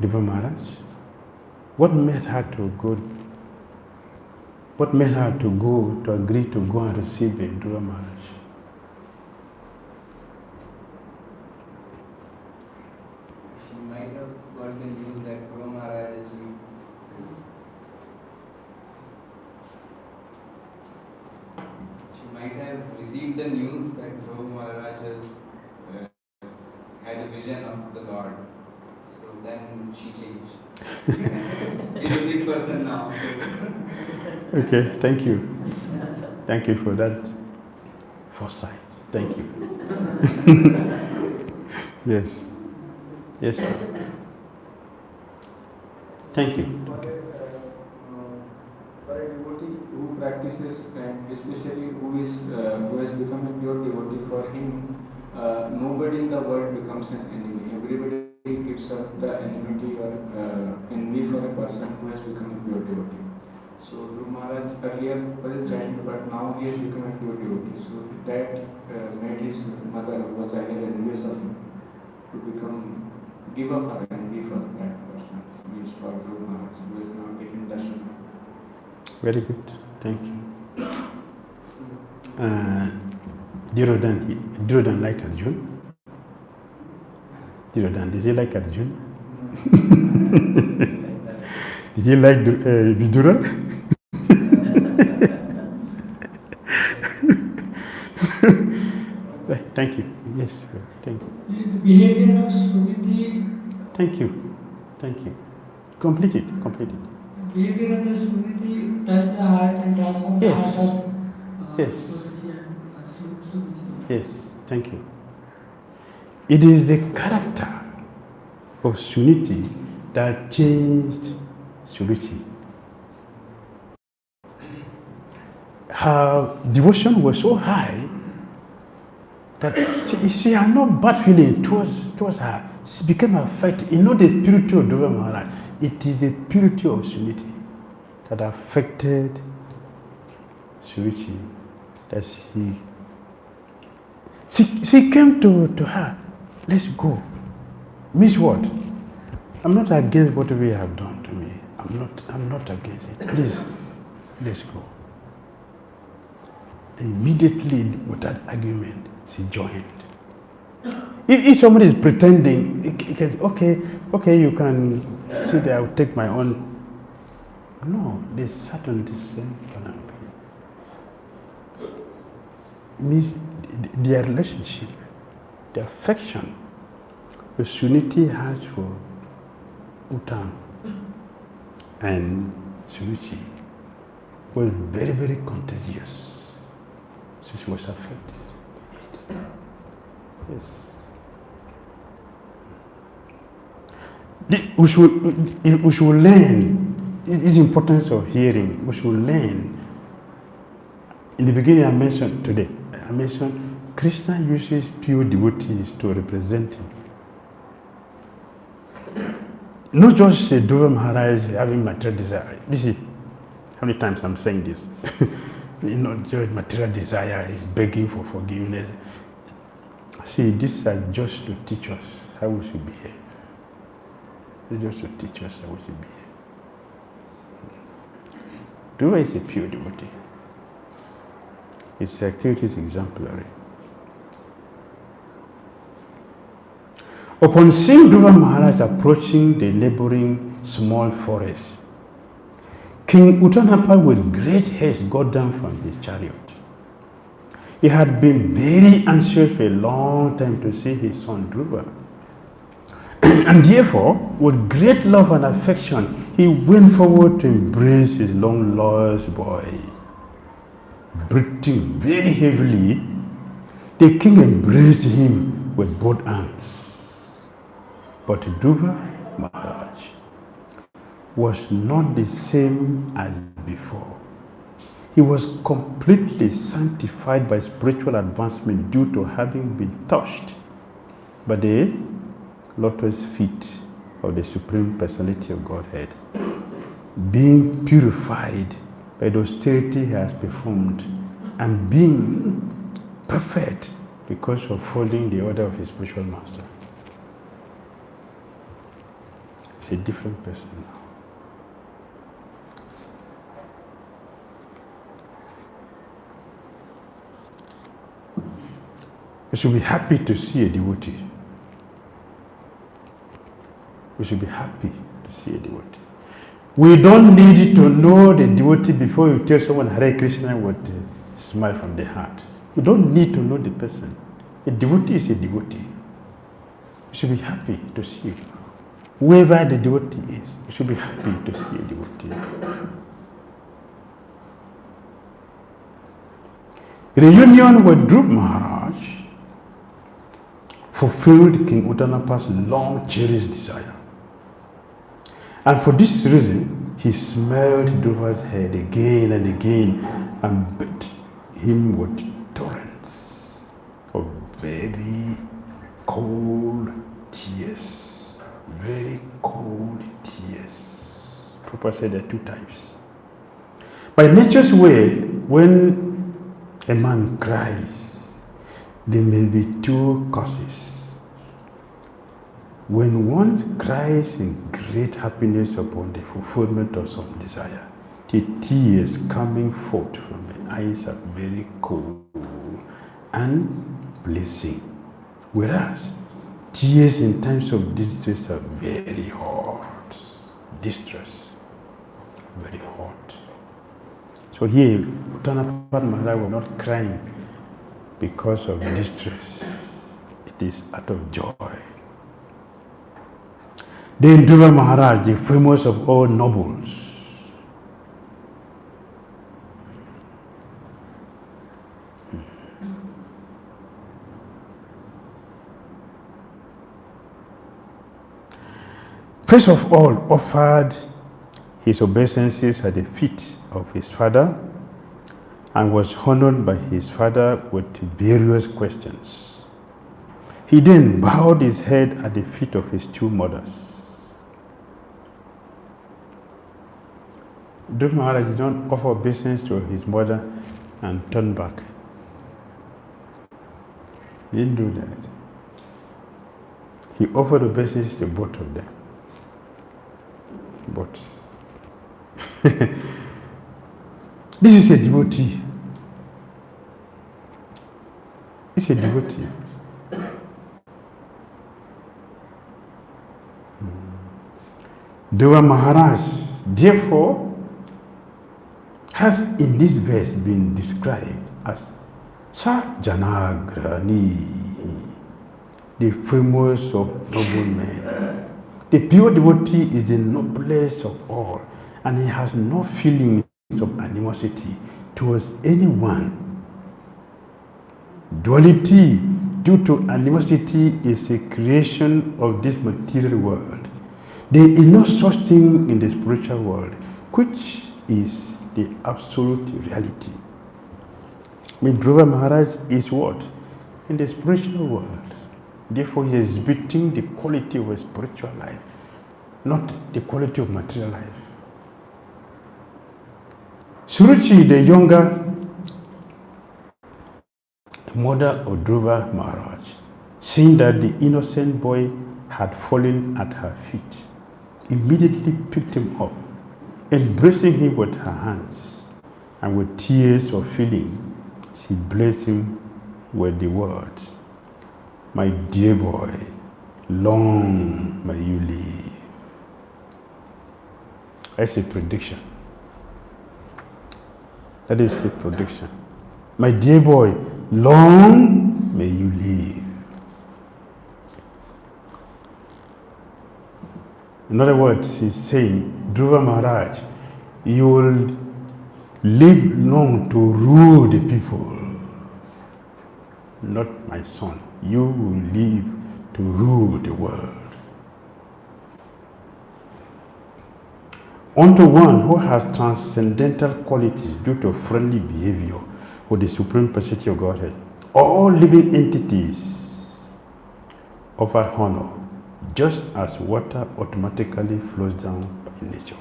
Dhruva Maharaj? What made her to go? What made her to go, to agree to go and receive Dhruva Maharaj? She might have got the news that Dhruva Maharaj is might have received the news that Dhruva Maharaja had a vision of the Lord. So then she changed. He's a big person now. Okay, thank you. Thank you for that foresight. Thank you. Yes. Yes, sir. Thank you. For a devotee who practices and especially who has become a pure devotee, for him nobody in the world becomes an enemy. Everybody gives up the enmity or envy for a person who has become a pure devotee. So Dhruva Maharaj earlier was a child, but now he has become a pure devotee. So that made his mother, who was earlier envious of him, to give up her envy for that person. Means for Dhruva Maharaj, who is now taking darshan. Very good. Thank you. Dhira like Arjun. Dhira, did he like Arjun? Did he like Vidura? Thank you. Yes, thank you. The behavior of Sumiti. Thank you. Thank you. Complete it. Behavior of the Sumiti touched the heart and transformed Yes. the heart of Yes. Sumiti and Sumiti. Yes, thank you. It is the character of Suniti that changed Suruchi. Her devotion was so high that she had no bad feeling towards her. She became affected. You know the purity of Dhruva Maharaj. It is the purity of Suniti that affected Suruchi. That she came to her. Let's go. Miss what? I'm not against what we have done to me. I'm not against it. Please, let's go. Immediately, without argument, she joined. If somebody is pretending, it can say, okay, you can sit there, I'll take my own. No, they sat on the same canopy. Means their relationship, the affection the Suniti has for Uttam and Suruchi was very, very contagious. So she was affected. Yes. We should learn. It's importance of hearing. We should learn. In the beginning, I mentioned Krishna uses pure devotees to represent him. Not just Dhruva Maharaj having material desire. This is how many times I'm saying this. Not just material desire, is begging for forgiveness. See, these are just to teach us how we should behave. It's just to teach us how we should behave. Dhruva is a pure devotee. His activity is exemplary. Upon seeing Dhruva Maharaj approaching the neighboring small forest, King Uttanapal with great haste got down from his chariot. He had been very anxious for a long time to see his son Dhruva. And therefore, with great love and affection, he went forward to embrace his long-lost boy. Breathing very heavily, the king embraced him with both arms. But Dhruva Maharaj was not the same as before. He was completely sanctified by spiritual advancement due to having been touched by the lotus feet of the Supreme Personality of Godhead, being purified by the austerity he has performed, and being perfect because of following the order of his spiritual master. He's a different person now. We should be happy to see a devotee. We should be happy to see a devotee. We don't need to know the devotee before you tell someone Hare Krishna with smile from the heart. You don't need to know the person. A devotee is a devotee. You should be happy to see him. Whoever the devotee is, you should be happy to see a devotee. Reunion with Dhruva Maharaj fulfilled King Uttanapa's long cherished desire. And for this reason, he smelled Dhruva's head again and again and beat him with torrents of very cold tears. Very cold tears. Prabhupada said there are two types. By nature's way, when a man cries, there may be two causes. When one cries in great happiness upon the fulfillment of some desire, the tears coming forth from the eyes are very cold and blessing. Whereas tears in times of distress are very hot. Distress, very hot. So here, Uttanapada Maharaj was not crying because of distress. It is out of joy. Then Dhruva Maharaj, the famous of all nobles, first of all offered his obeisances at the feet of his father and was honored by his father with various questions. He then bowed his head at the feet of his two mothers. Dhruva Maharaj did not offer obeisance to his mother and turn back. He didn't do that. He offered obeisance to both of them. But this is a devotee. It's a devotee. Dhruva Maharaj, therefore, has in this verse been described as Sajanagrani, the famous of noblemen. The pure devotee is the noblest of all, and he has no feelings of animosity towards anyone. Duality due to animosity is a creation of this material world. There is no such thing in the spiritual world, which is the absolute reality. I mean, Dhruva Maharaj is what? In the spiritual world. Therefore, he is exhibiting the quality of a spiritual life, not the quality of material life. Suruchi, the younger mother of Dhruva Maharaj, seeing that the innocent boy had fallen at her feet, immediately picked him up, embracing him with her hands, and with tears of feeling, she blessed him with the words, "My dear boy, long may you live." That's a prediction. That is a prediction. My dear boy, long may you live. In other words, he's saying, Dhruva Maharaj, you will live long to rule the people. Not my son. You will live to rule the world. Unto one who has transcendental qualities due to friendly behavior with the Supreme Personality of Godhead, all living entities offer honor, just as water automatically flows down by nature.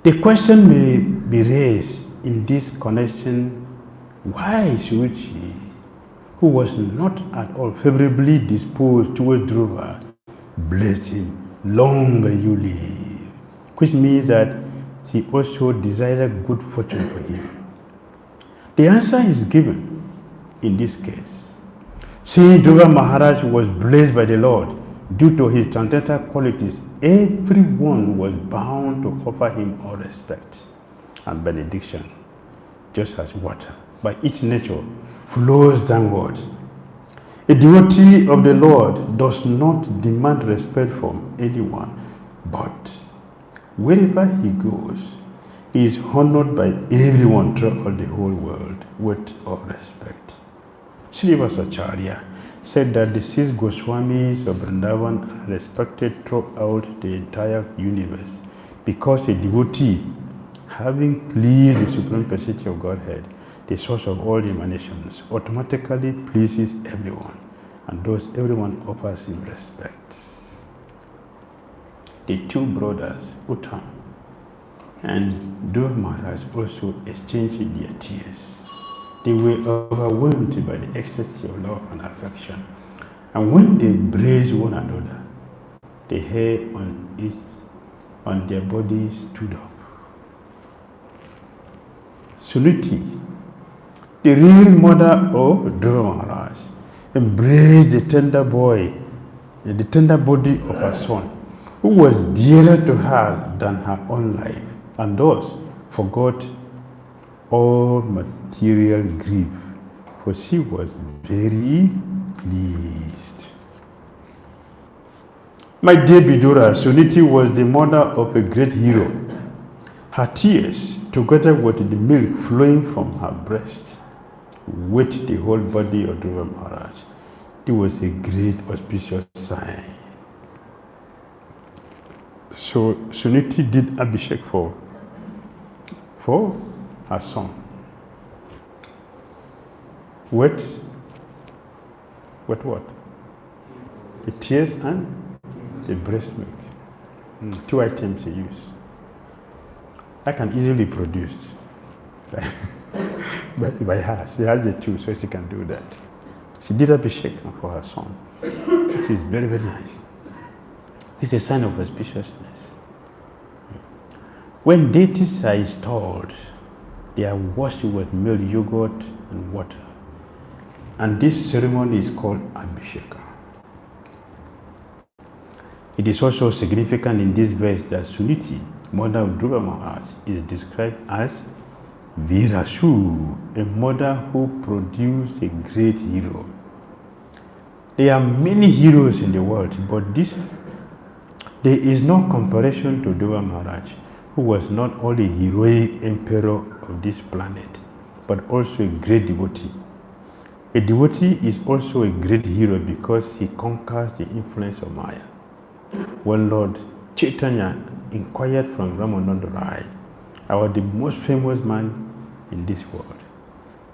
The question may be raised in this connection, why Suruchi, who was not at all favorably disposed towards Dhruva, blessed him, long may you live, which means that she also desired good fortune for him. The answer is given in this case. Seeing Dhruva Maharaj was blessed by the Lord due to his transcendental qualities, everyone was bound to offer him all respect and benediction. just as water, by its nature, flows downwards. A devotee of the Lord does not demand respect from anyone, but wherever he goes, he is honored by everyone throughout the whole world with all respect. Srivasacharya said that the 6 Goswamis of Vrindavan are respected throughout the entire universe because a devotee, having pleased the Supreme Personality of Godhead, the source of all emanations, automatically pleases everyone, and thus everyone offers him respect. The 2 brothers, Uttam and Dhruva Maharaj, also exchanged their tears. They were overwhelmed by the ecstasy of love and affection, and when they embraced one another, the hair on their bodies stood up. Suniti, the real mother of Dhruva Maharaj, embraced the tender boy and the tender body of her son, who was dearer to her than her own life, and thus forgot all material grief, for she was very pleased. My dear Vidura, Suniti was the mother of a great hero. Her tears, together with the milk flowing from her breast, wet the whole body of Dhruva Maharaj. It was a great auspicious sign. So Suniti did Abhishek for her son. With what? The tears and the breast milk. 2 items he used. I can easily be produced by her. She has the 2, so she can do that. She did Abhishek for her son, which is very, very nice. It's a sign of auspiciousness. When deities are installed, they are washed with milk, yogurt, and water. And this ceremony is called Abhisheka. It is also significant in this verse that Suniti, mother of Dhruva Maharaj, is described as Virasu, a mother who produced a great hero. There are many heroes in the world, but there is no comparison to Dhruva Maharaj, who was not only a heroic emperor of this planet, but also a great devotee. A devotee is also a great hero because he conquers the influence of Maya. When Lord Chaitanya inquired from Ramananda Rai about the most famous man in this world,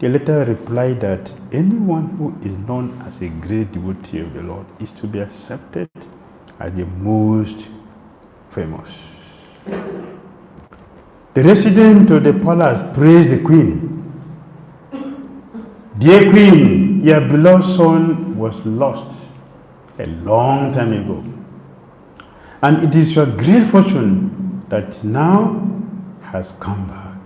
the latter replied that anyone who is known as a great devotee of the Lord is to be accepted as the most famous. The resident of the palace praised the queen. Dear queen, your beloved son was lost a long time ago, and it is your great fortune that now has come back.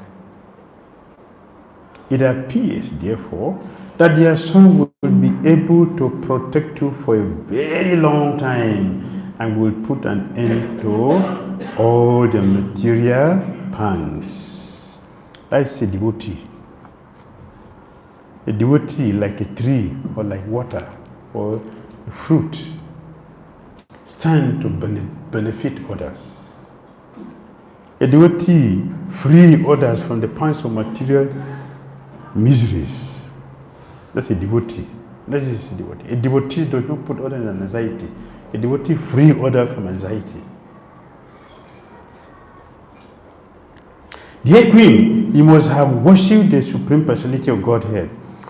It appears, therefore, that your son will be able to protect you for a very long time and will put an end to all the material pangs. That's a devotee. A devotee, like a tree or like water or a fruit, stand to benefit others. A devotee free others from the pangs of material miseries. That's a devotee. That is a devotee. A devotee does not put others in anxiety. A devotee free others from anxiety. Dear Queen, you must have worshipped the Supreme Personality of Godhead,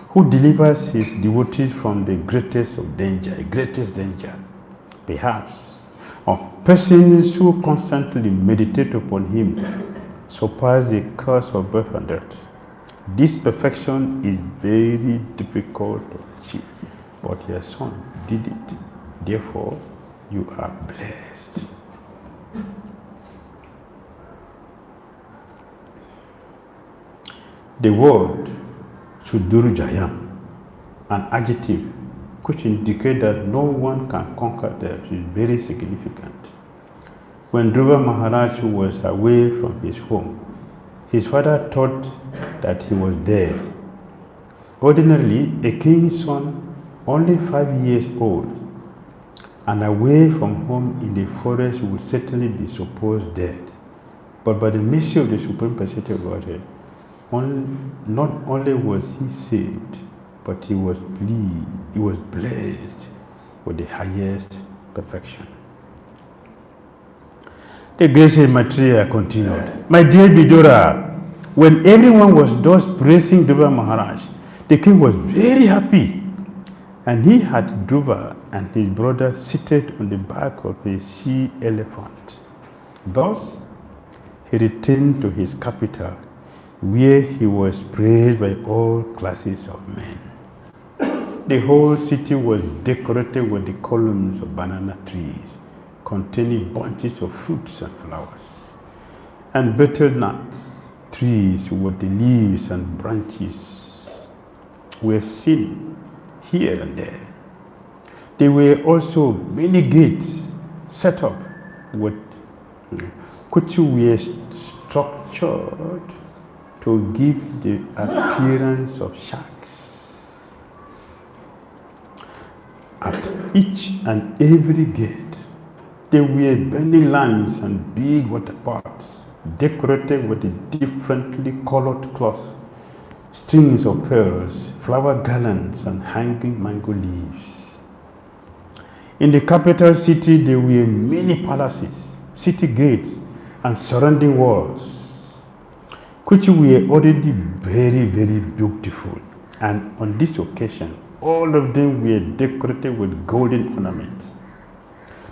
who delivers his devotees from the greatest danger. Perhaps, persons who constantly meditate upon him surpass the curse of birth and death. This perfection is very difficult to achieve, but your son did it. Therefore, you are blessed. The word Sudurjayam, an adjective which indicates that no one can conquer death, is very significant. When Dhruva Maharaj was away from his home, His father thought that he was dead. Ordinarily, a king's son, only 5 years old, and away from home in the forest would certainly be supposed dead. But by the mercy of the Supreme Personality of Godhead, not only was he saved, but he was blessed with the highest perfection. The grace and material continued. My dear Dhira, when everyone was thus praising Dhruva Maharaj, the king was very happy, and he had Dhruva and his brother seated on the back of a sea elephant. Thus, he returned to his capital, where he was praised by all classes of men. The whole city was decorated with the columns of banana trees, containing bunches of fruits and flowers, and betel nuts trees with the leaves and branches were seen here and there. There were also many gates set up with which were structured to give the appearance of sharks. At each and every gate, there were burning lamps and big water pots decorated with differently colored cloths, strings of pearls, flower garlands, and hanging mango leaves. In the capital city, there were many palaces, city gates, and surrounding walls, which were already very, very beautiful. And on this occasion, all of them were decorated with golden ornaments.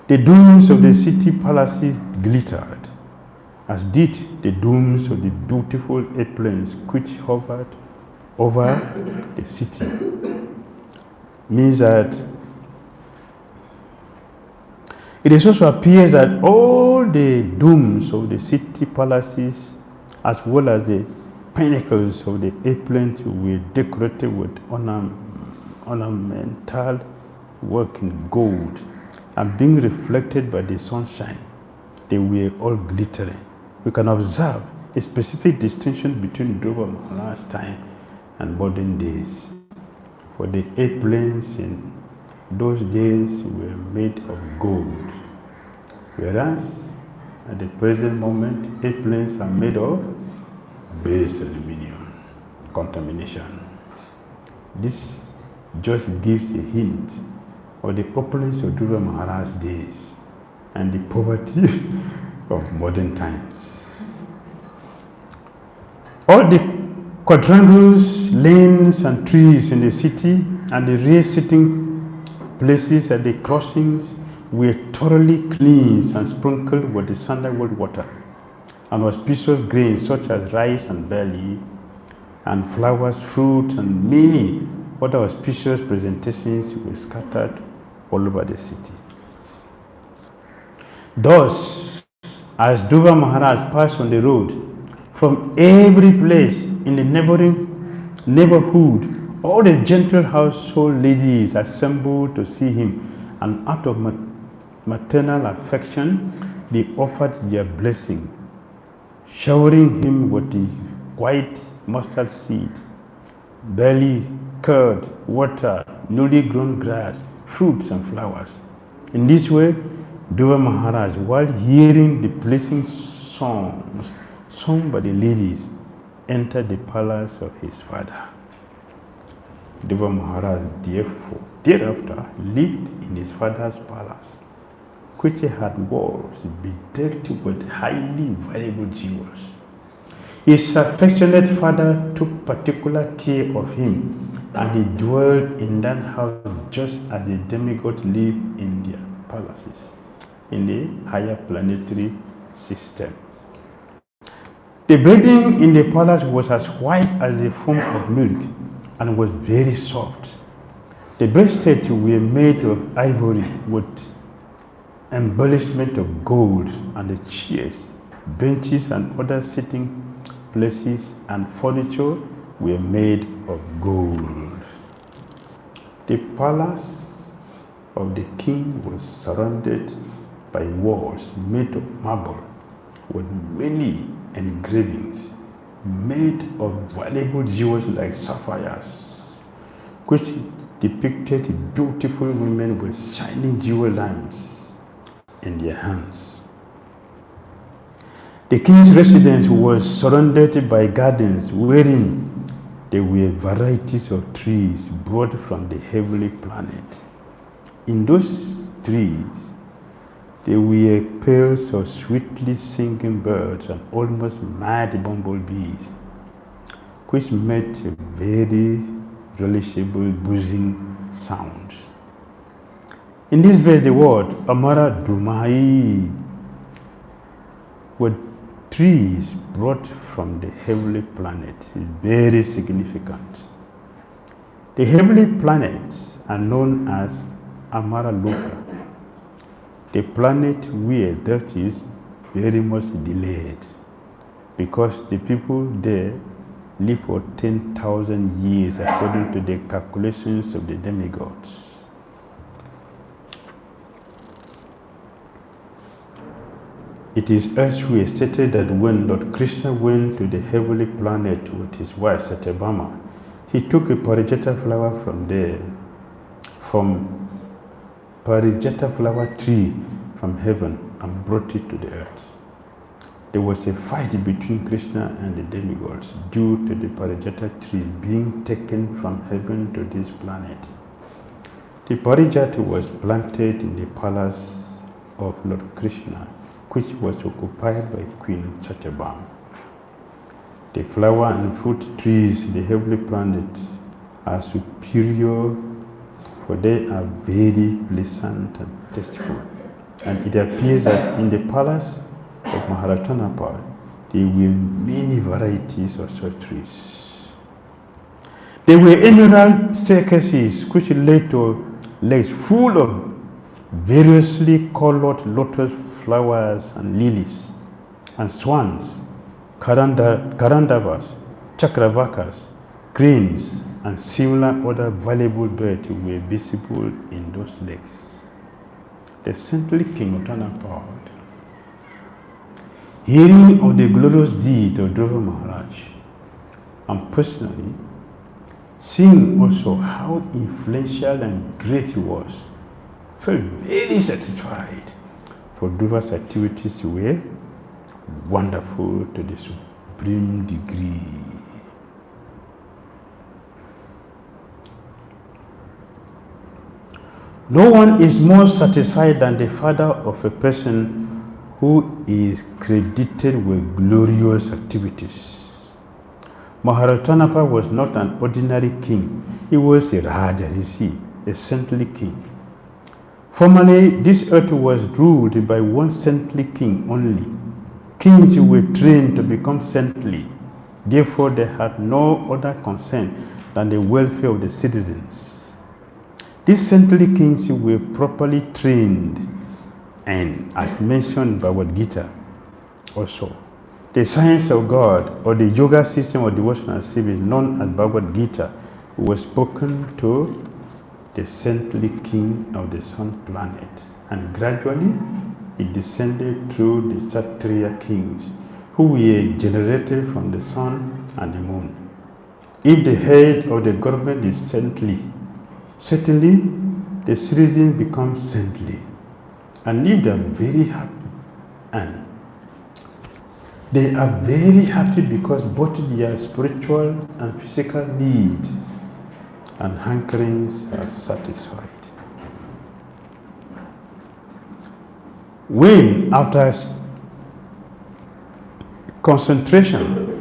The domes of the city palaces glittered, as did the domes of the beautiful airplanes which hovered over the city. Means that it also appears that all the domes of the city palaces, as well as the pinnacles of the airplanes, were decorated with ornamental work in gold, and being reflected by the sunshine, they were all glittering. We can observe a specific distinction between Dhruva Maharaj's time and modern days. For the airplanes in those days were made of gold, whereas at the present moment, airplanes are made of base aluminum, contamination. This just gives a hint of the opulence of Dhruva Maharaj's days and the poverty of modern times. All the quadrangles, lanes, and trees in the city and the raised sitting places at the crossings were thoroughly cleansed and sprinkled with the sandalwood water, and auspicious grains such as rice and barley, and flowers, fruit, and many other auspicious presentations were scattered all over the city. Thus, as Dhruva Maharaj passed on the road, from every place in the neighborhood, all the gentle household ladies assembled to see him, and out of maternal affection, they offered their blessing, showering him with the white mustard seed, barley, curd, water, newly grown grass, fruits, and flowers. In this way, Dhruva Maharaj, while hearing the blessing songs sung by the ladies, entered the palace of his father. Dhruva Maharaj, thereafter, lived in his father's palace, which had walls bedecked with highly valuable jewels. His affectionate father took particular care of him, and he dwelled in that house just as the demigods live in their palaces, in the higher planetary system. The bedding in the palace was as white as the foam of milk and was very soft. The bedsteads were made of ivory with embellishment of gold, and the chairs, benches, and other sitting places and furniture were made of gold. The palace of the king was surrounded by walls made of marble with many engravings made of valuable jewels like sapphires, which depicted beautiful women with shining jewel lamps in their hands. The king's residence was surrounded by gardens wherein there were varieties of trees brought from the heavenly planet. In those trees, there were pairs of sweetly singing birds and almost mad bumblebees, which made very relishable buzzing sounds. In this verse, the word Amara Dumai, with trees brought from the heavenly planet, is very significant. The heavenly planets are known as Amara Loka, the planet where death is very much delayed, because the people there live for 10,000 years according to the calculations of the demigods. It is elsewhere stated that when Lord Krishna went to the heavenly planet with his wife Satyabhama, he took a Parijata flower from Parijata flower tree from heaven and brought it to the earth. There was a fight between Krishna and the demigods due to the Parijata tree being taken from heaven to this planet. The Parijata was planted in the palace of Lord Krishna, which was occupied by Queen Satyabhama. The flower and fruit trees in the heavenly planets are superior, for they are very pleasant and tasteful. And it appears that in the palace of Maharaja there were many varieties of such trees. There were emerald staircases which led to lakes full of variously colored lotus flowers and lilies, and swans, karandavas, chakravakas, cranes, and similar other valuable birds were visible in those lakes. The saintly King Uttanapad, hearing of the glorious deed of Dhruva Maharaj, and personally seeing also how influential and great he was, felt very satisfied, for Dhruva's activities were wonderful to the supreme degree. No one is more satisfied than the father of a person who is credited with glorious activities. Maharaja was not an ordinary king. He was a Raja, you see, a saintly king. Formerly, this earth was ruled by one saintly king only. Kings were trained to become saintly. Therefore, they had no other concern than the welfare of the citizens. These saintly kings were properly trained, and as mentioned in Bhagavad Gita also, the science of God, or the yoga system of devotional service known as Bhagavad Gita, was spoken to the saintly king of the sun planet, and gradually it descended through the Kshatriya kings, who were generated from the sun and the moon. If the head of the government is saintly, certainly the citizens become saintly, and if they are very happy, and they are very happy because both their spiritual and physical needs and hankerings are satisfied. When, after concentration,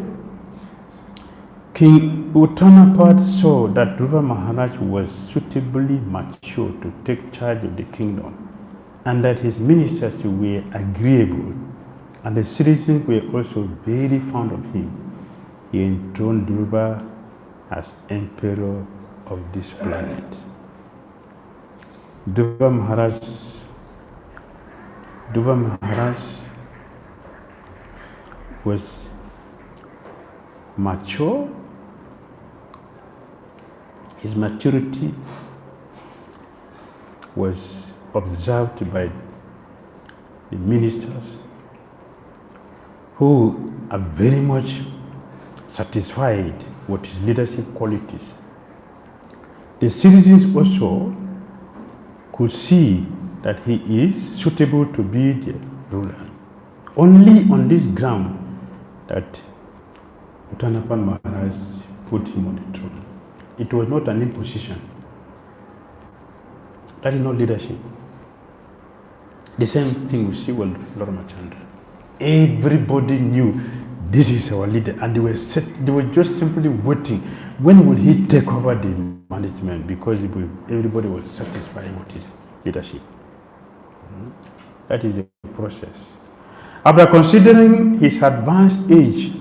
King Uttanapad saw that Dhruva Maharaj was suitably mature to take charge of the kingdom, and that his ministers were agreeable, and the citizens were also very fond of him, he enthroned Dhruva as emperor of this planet. Dhruva Maharaj was mature. His maturity was observed by the ministers, who are very much satisfied with his leadership qualities. The citizens also could see that he is suitable to be the ruler. Only on this ground that Uttanapan Maharaj put him on the throne. It was not an imposition. That is not leadership. The same thing we see with Lord Machandra. Everybody knew this is our leader, and they were just simply waiting. When will he take over the management? Because everybody was satisfied with his leadership. That is the process. After considering his advanced age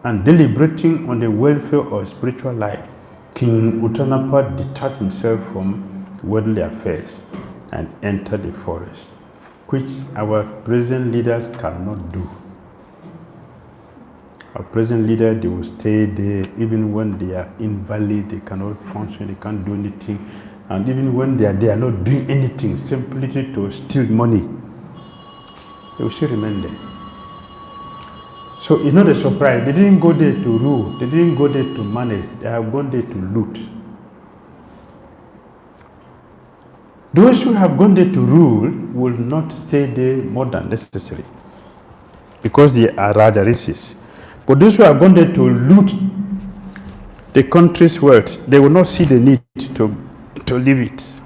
and deliberating on the welfare of spiritual life, King Uttanapa detached himself from worldly affairs and entered the forest, which our present leaders cannot do. Our present leaders, they will stay there even when they are invalid, they cannot function, they can't do anything. And even when they are not doing anything, simply to steal money, they will still remain there. So it's not a surprise. They didn't go there to rule, they didn't go there to manage, they have gone there to loot. Those who have gone there to rule will not stay there more than necessary because they are rather rishis. But those who have gone there to loot the country's wealth, they will not see the need to leave it.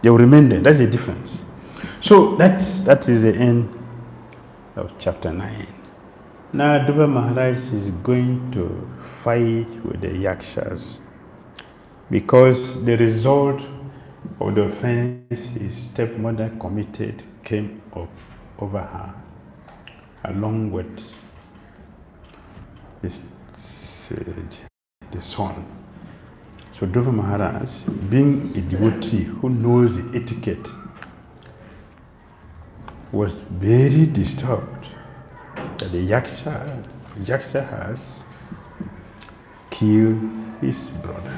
They will remain there. That's the difference. So that is the end of chapter 9. Now Dhruva Maharaj is going to fight with the Yakshas because the result of the offense his stepmother committed came up over her, along with the son. So Dhruva Maharaj, being a devotee who knows the etiquette, was very disturbed that the Yaksha has killed his brother.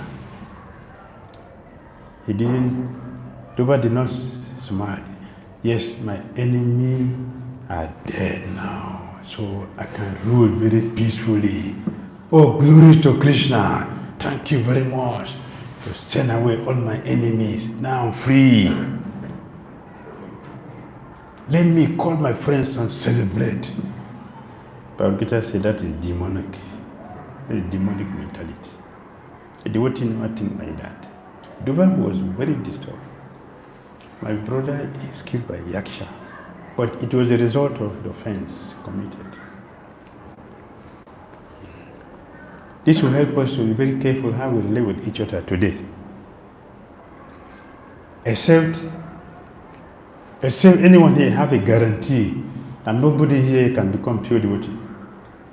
Dhruva did not smile. Yes, my enemy are dead now, so I can rule very peacefully. Oh, glory to Krishna. Thank you very much to send away all my enemies. Now I'm free. Let me call my friends and celebrate. But Gita said that is demonic. That is demonic mentality. A devotee never think like that. Dhruva was very disturbed. My brother is killed by Yaksha, but it was a result of the offense committed. This will help us to be very careful how we live with each other today. Except anyone here have a guarantee that nobody here can become pure devotee.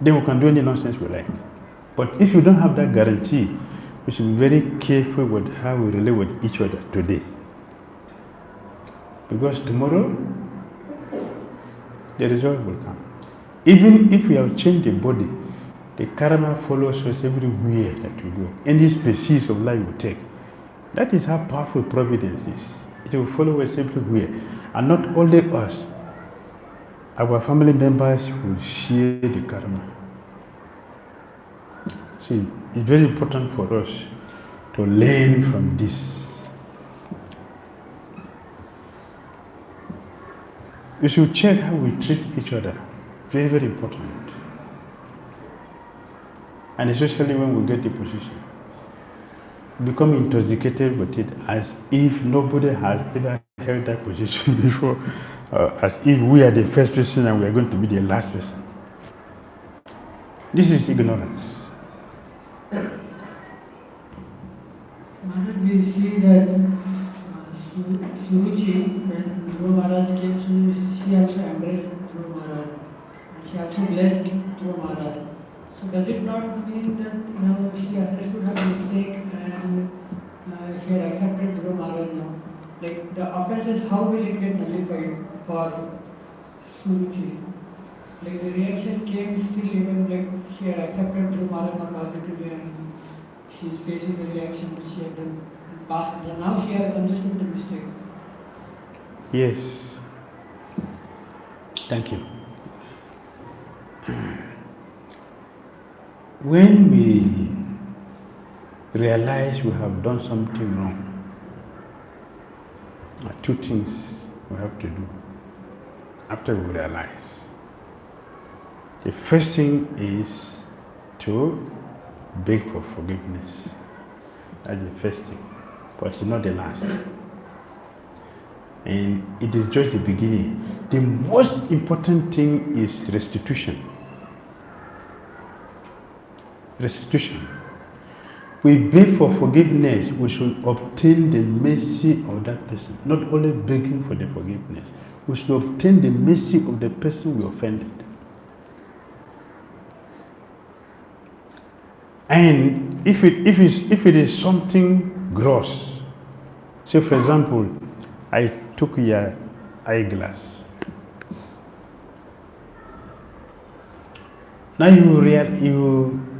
Then we can do any nonsense we like. But if you don't have that guarantee, we should be very careful with how we relate with each other today. Because tomorrow, the result will come. Even if we have changed the body, the karma follows us everywhere that we go. Any species of life we take. That is how powerful providence is. It will follow us everywhere. And not only us, our family members will share the karma. See, it's very important for us to learn from this. We should check how we treat each other. Very, very important. And especially when we get the position. Become intoxicated with it as if nobody has ever held that position before. As if we are the first person and we are going to be the last person. This is ignorance. Maharaj, we see that Suruchi, when Dhruva Maharaj came, she also embraced Dhruva Maharaj. And she also blessed Dhruva Maharaj. So does it not mean that she understood her mistake and she had accepted Dhruva Maharaj now? Like the offenses, how will it get nullified for Suruchi? Like the reaction came still even like she had accepted Dhruva Maharaj now positively and she is facing the reaction which she had done in past. And now she has understood the mistake. Yes. Thank you. when we realize we have done something wrong, two things we have to do after we realize. The first thing is to beg for forgiveness. That's the first thing, but it's not the last. And it is just the beginning. The most important thing is restitution. Restitution. We beg for forgiveness, we should obtain the mercy of that person. Not only begging for the forgiveness, we should obtain the mercy of the person we offended. And if it is something gross, say for example, I took your eyeglass. Now you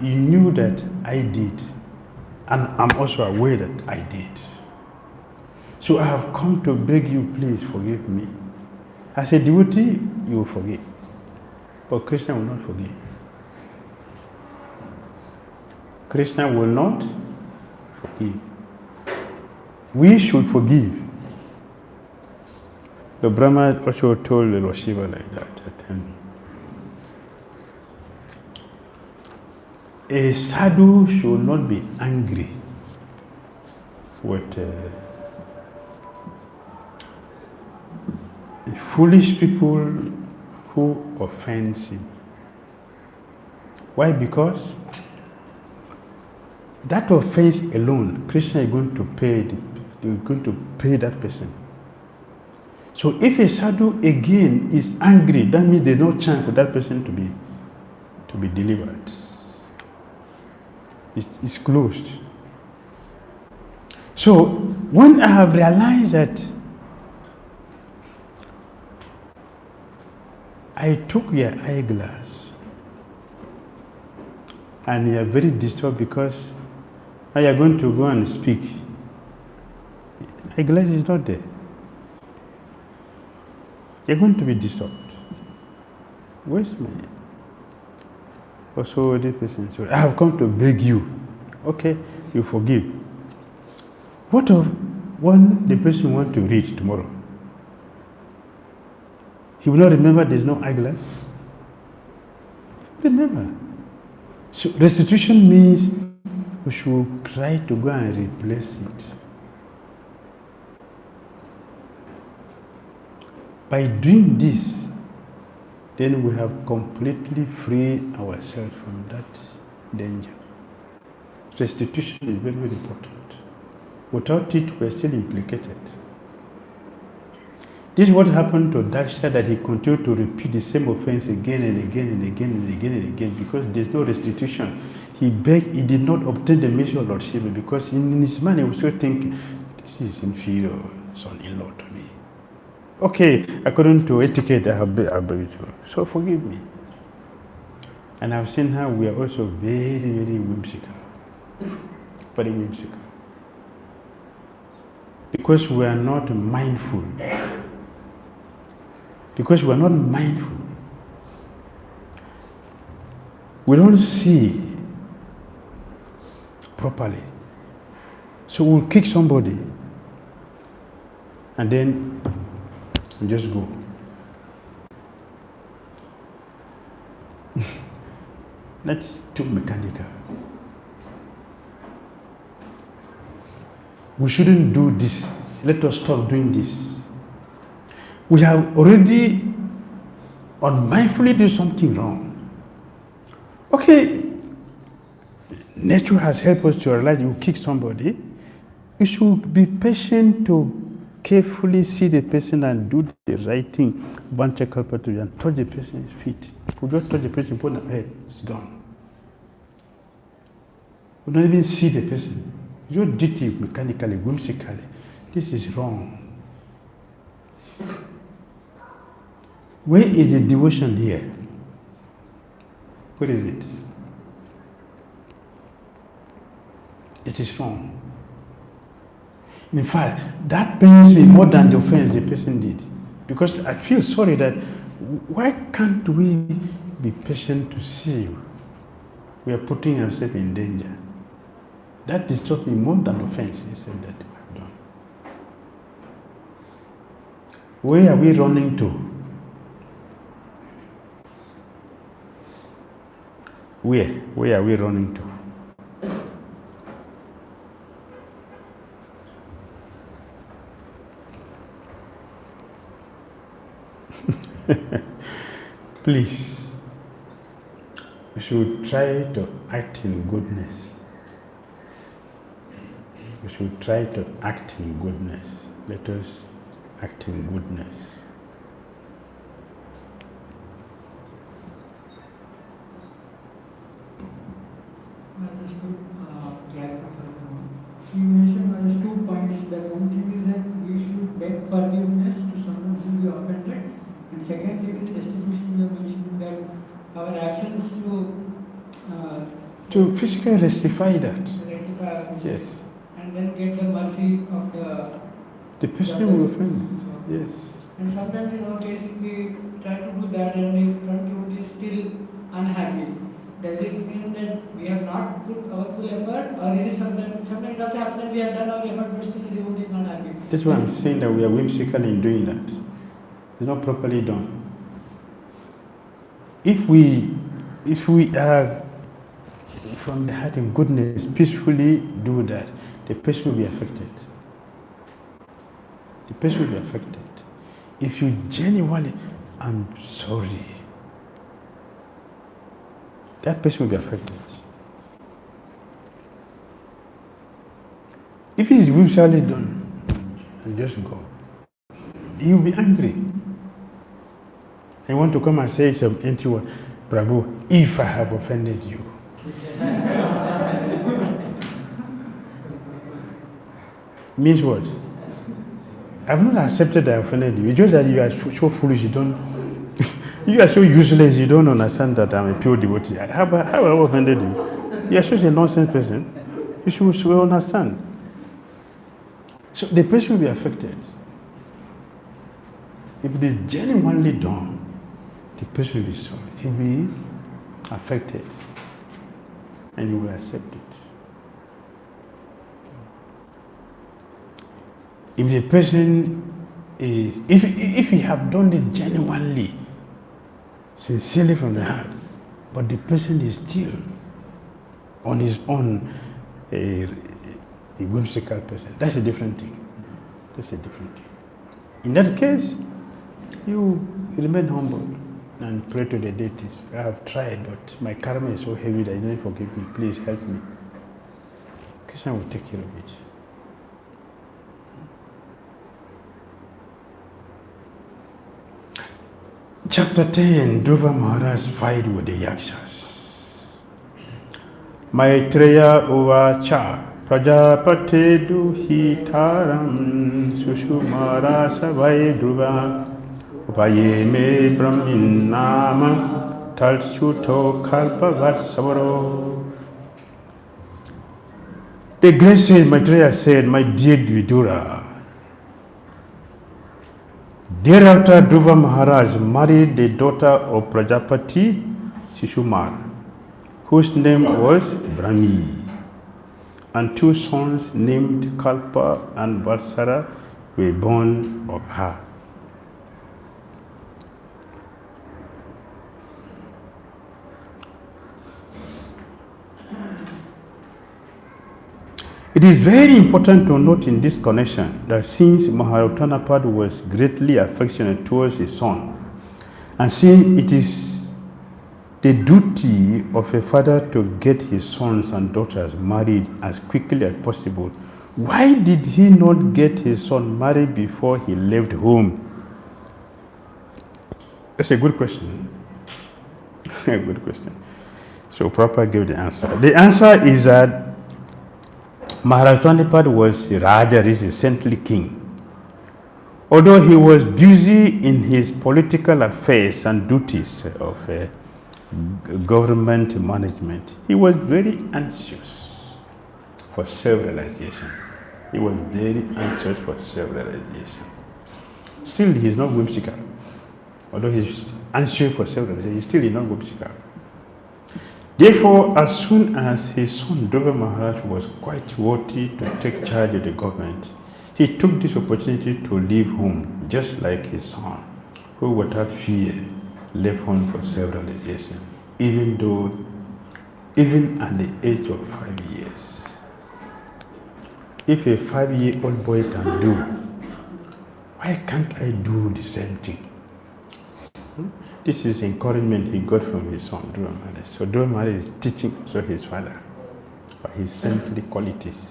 knew that I did, and I'm also aware that I did. So I have come to beg you, please forgive me. As a devotee, you will forgive, but Christian will not forgive. Christian will not forgive. We should forgive. The Brahma also told the Lord Shiva like that. A sadhu should not be angry with foolish people who offend him. Why? Because that offense alone, Krishna is going to pay that person. So if a sadhu again is angry, that means there's no chance for that person to be delivered. It's closed. So when I have realized that I took your eyeglass and you are very disturbed because now you are going to go and speak. Eyeglass is not there. You're going to be disturbed. Where's my... Also, the person, so I have come to beg you. Okay, you forgive. What of when the person wants to read tomorrow? He will not remember there's no eyeglass. Remember. So restitution means we should try to go and replace it. By doing this, then we have completely freed ourselves from that danger. Restitution is very, very important. Without it, we're still implicated. This is what happened to Daksha, that he continued to repeat the same offense again and again and again and again and again because there's no restitution. He begged, he did not obtain the mercy of Lord Shiva because in his mind he was still thinking, this is inferior son-in-law to me. Okay, according to etiquette, I have begged you, so forgive me. And I've seen how we are also very, very whimsical. Very whimsical. Because we are not mindful. Because we are not mindful. We don't see properly. So we'll kick somebody and then just go. That's too mechanical. We shouldn't do this. Let us stop doing this. We have already unmindfully done something wrong. Okay, nature has helped us to realize you kick somebody. You should be patient to carefully see the person and do the right thing. Vancha kalpatu, and touch the person's feet. If you don't touch the person, put the head, it's gone. You don't even see the person. You did it mechanically, whimsically. This is wrong. Where is the devotion here? Where is it? It is wrong. In fact, that pains me more than the offense the person did. Because I feel sorry that why can't we be patient to see you? we are putting ourselves in danger. That disturbs me more than offense, he said that I've done. Where are we running to? Where are we running to? Please, we should try to act in goodness. We should try to act in goodness. Let us act in goodness. Just to clarify for a moment. You mentioned there's 2 points. That one thing is that we should beg forgiveness to someone who we offended. And second thing is restitution. You mentioned that our actions To physically rectify that. rectify our mistakes. Yes. And then get the mercy of The person who offended. Yes. And sometimes in our case, if we try to do that and the front devotee is still unhappy, does it mean that we have not put our full effort, or is it sometimes it also happens that we have done our effort but still the devotee is not happy? That's why I'm saying that we are whimsical in doing that. It's not properly done. If we are from the heart in goodness, peacefully do that, the person will be affected. The person will be affected. If you genuinely, I'm sorry, that person will be affected. If it is whimsically done, and just go, he will be angry. I want to come and say some empty word, Prabhu, if I have offended you. Means what? I've not accepted that I offended you. It's just that you are so foolish, you don't, you are so useless, you don't understand that I'm a pure devotee. How have I offended you? You are such a nonsense person. You should understand. So the person will be affected. If it is genuinely done, the person will be sorry. He will be affected. And you will accept it. If the person is, if he have done it genuinely, sincerely from the heart, but the person is still on his own a whimsical person, that's a different thing. That's a different thing. In that case, you remain humble and pray to the deities. I have tried, but my karma is so heavy that you don't forgive me. Please help me. Krishna will take care of it. Chapter 10, Dhruva Maharaj fight with the Yakshas. Maitreya Uvacha Prajapate Duhitaram Sushumara Savai Dhruva Upaye me Brahmin Nama Talshuto Kalpavat Savaro. The great sage Maitreya said, my dear Vidura, thereafter, Dhruva Maharaj married the daughter of Prajapati Shishumar, whose name was Brahmi, and 2 sons named Kalpa and Vatsara were born of her. It is very important to note in this connection that since Maharatanapada was greatly affectionate towards his son, and since it is the duty of a father to get his sons and daughters married as quickly as possible, why did he not get his son married before he left home? That's a good question. A good question. So Prabhupada gave the answer. The answer is that Maharatanapada was Raja, is a saintly king. Although he was busy in his political affairs and duties of government management, he was very anxious for self-realization. He was very anxious for self-realization. Still, he is not whimsical. Although he is anxious for self-realization, he still is not whimsical. Therefore, as soon as his son Dhruva Maharaj was quite worthy to take charge of the government, he took this opportunity to leave home, just like his son, who without fear left home for self-realization, even at the age of 5 years. If a 5-year-old boy can do, why can't I do the same thing? This is encouragement he got from his son, Dhruva Maharaj. So Dhruva Maharaj is teaching also his father by his saintly qualities.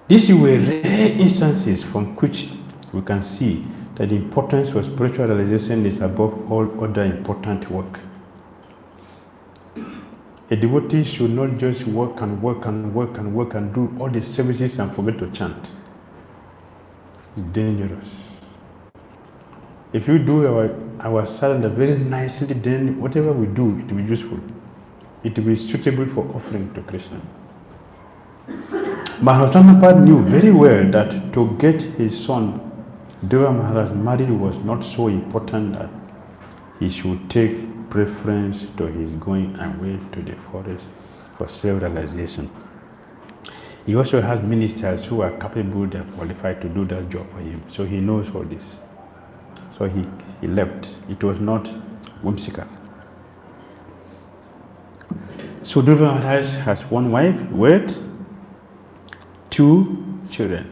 These were rare instances from which we can see that the importance of spiritual realization is above all other important work. A devotee should not just work and do all the services and forget to chant. It's dangerous. If you do our sadhana very nicely, then whatever we do, it will be useful. It will be suitable for offering to Krishna. Maharaja knew very well that to get his son Dhruva Maharaj married was not so important that he should take preference to his going away to the forest for self-realization. He also has ministers who are capable and qualified to do that job for him. So he knows all this. So he left. It was not whimsical. So Dhruva Maharaj has one wife with 2 children.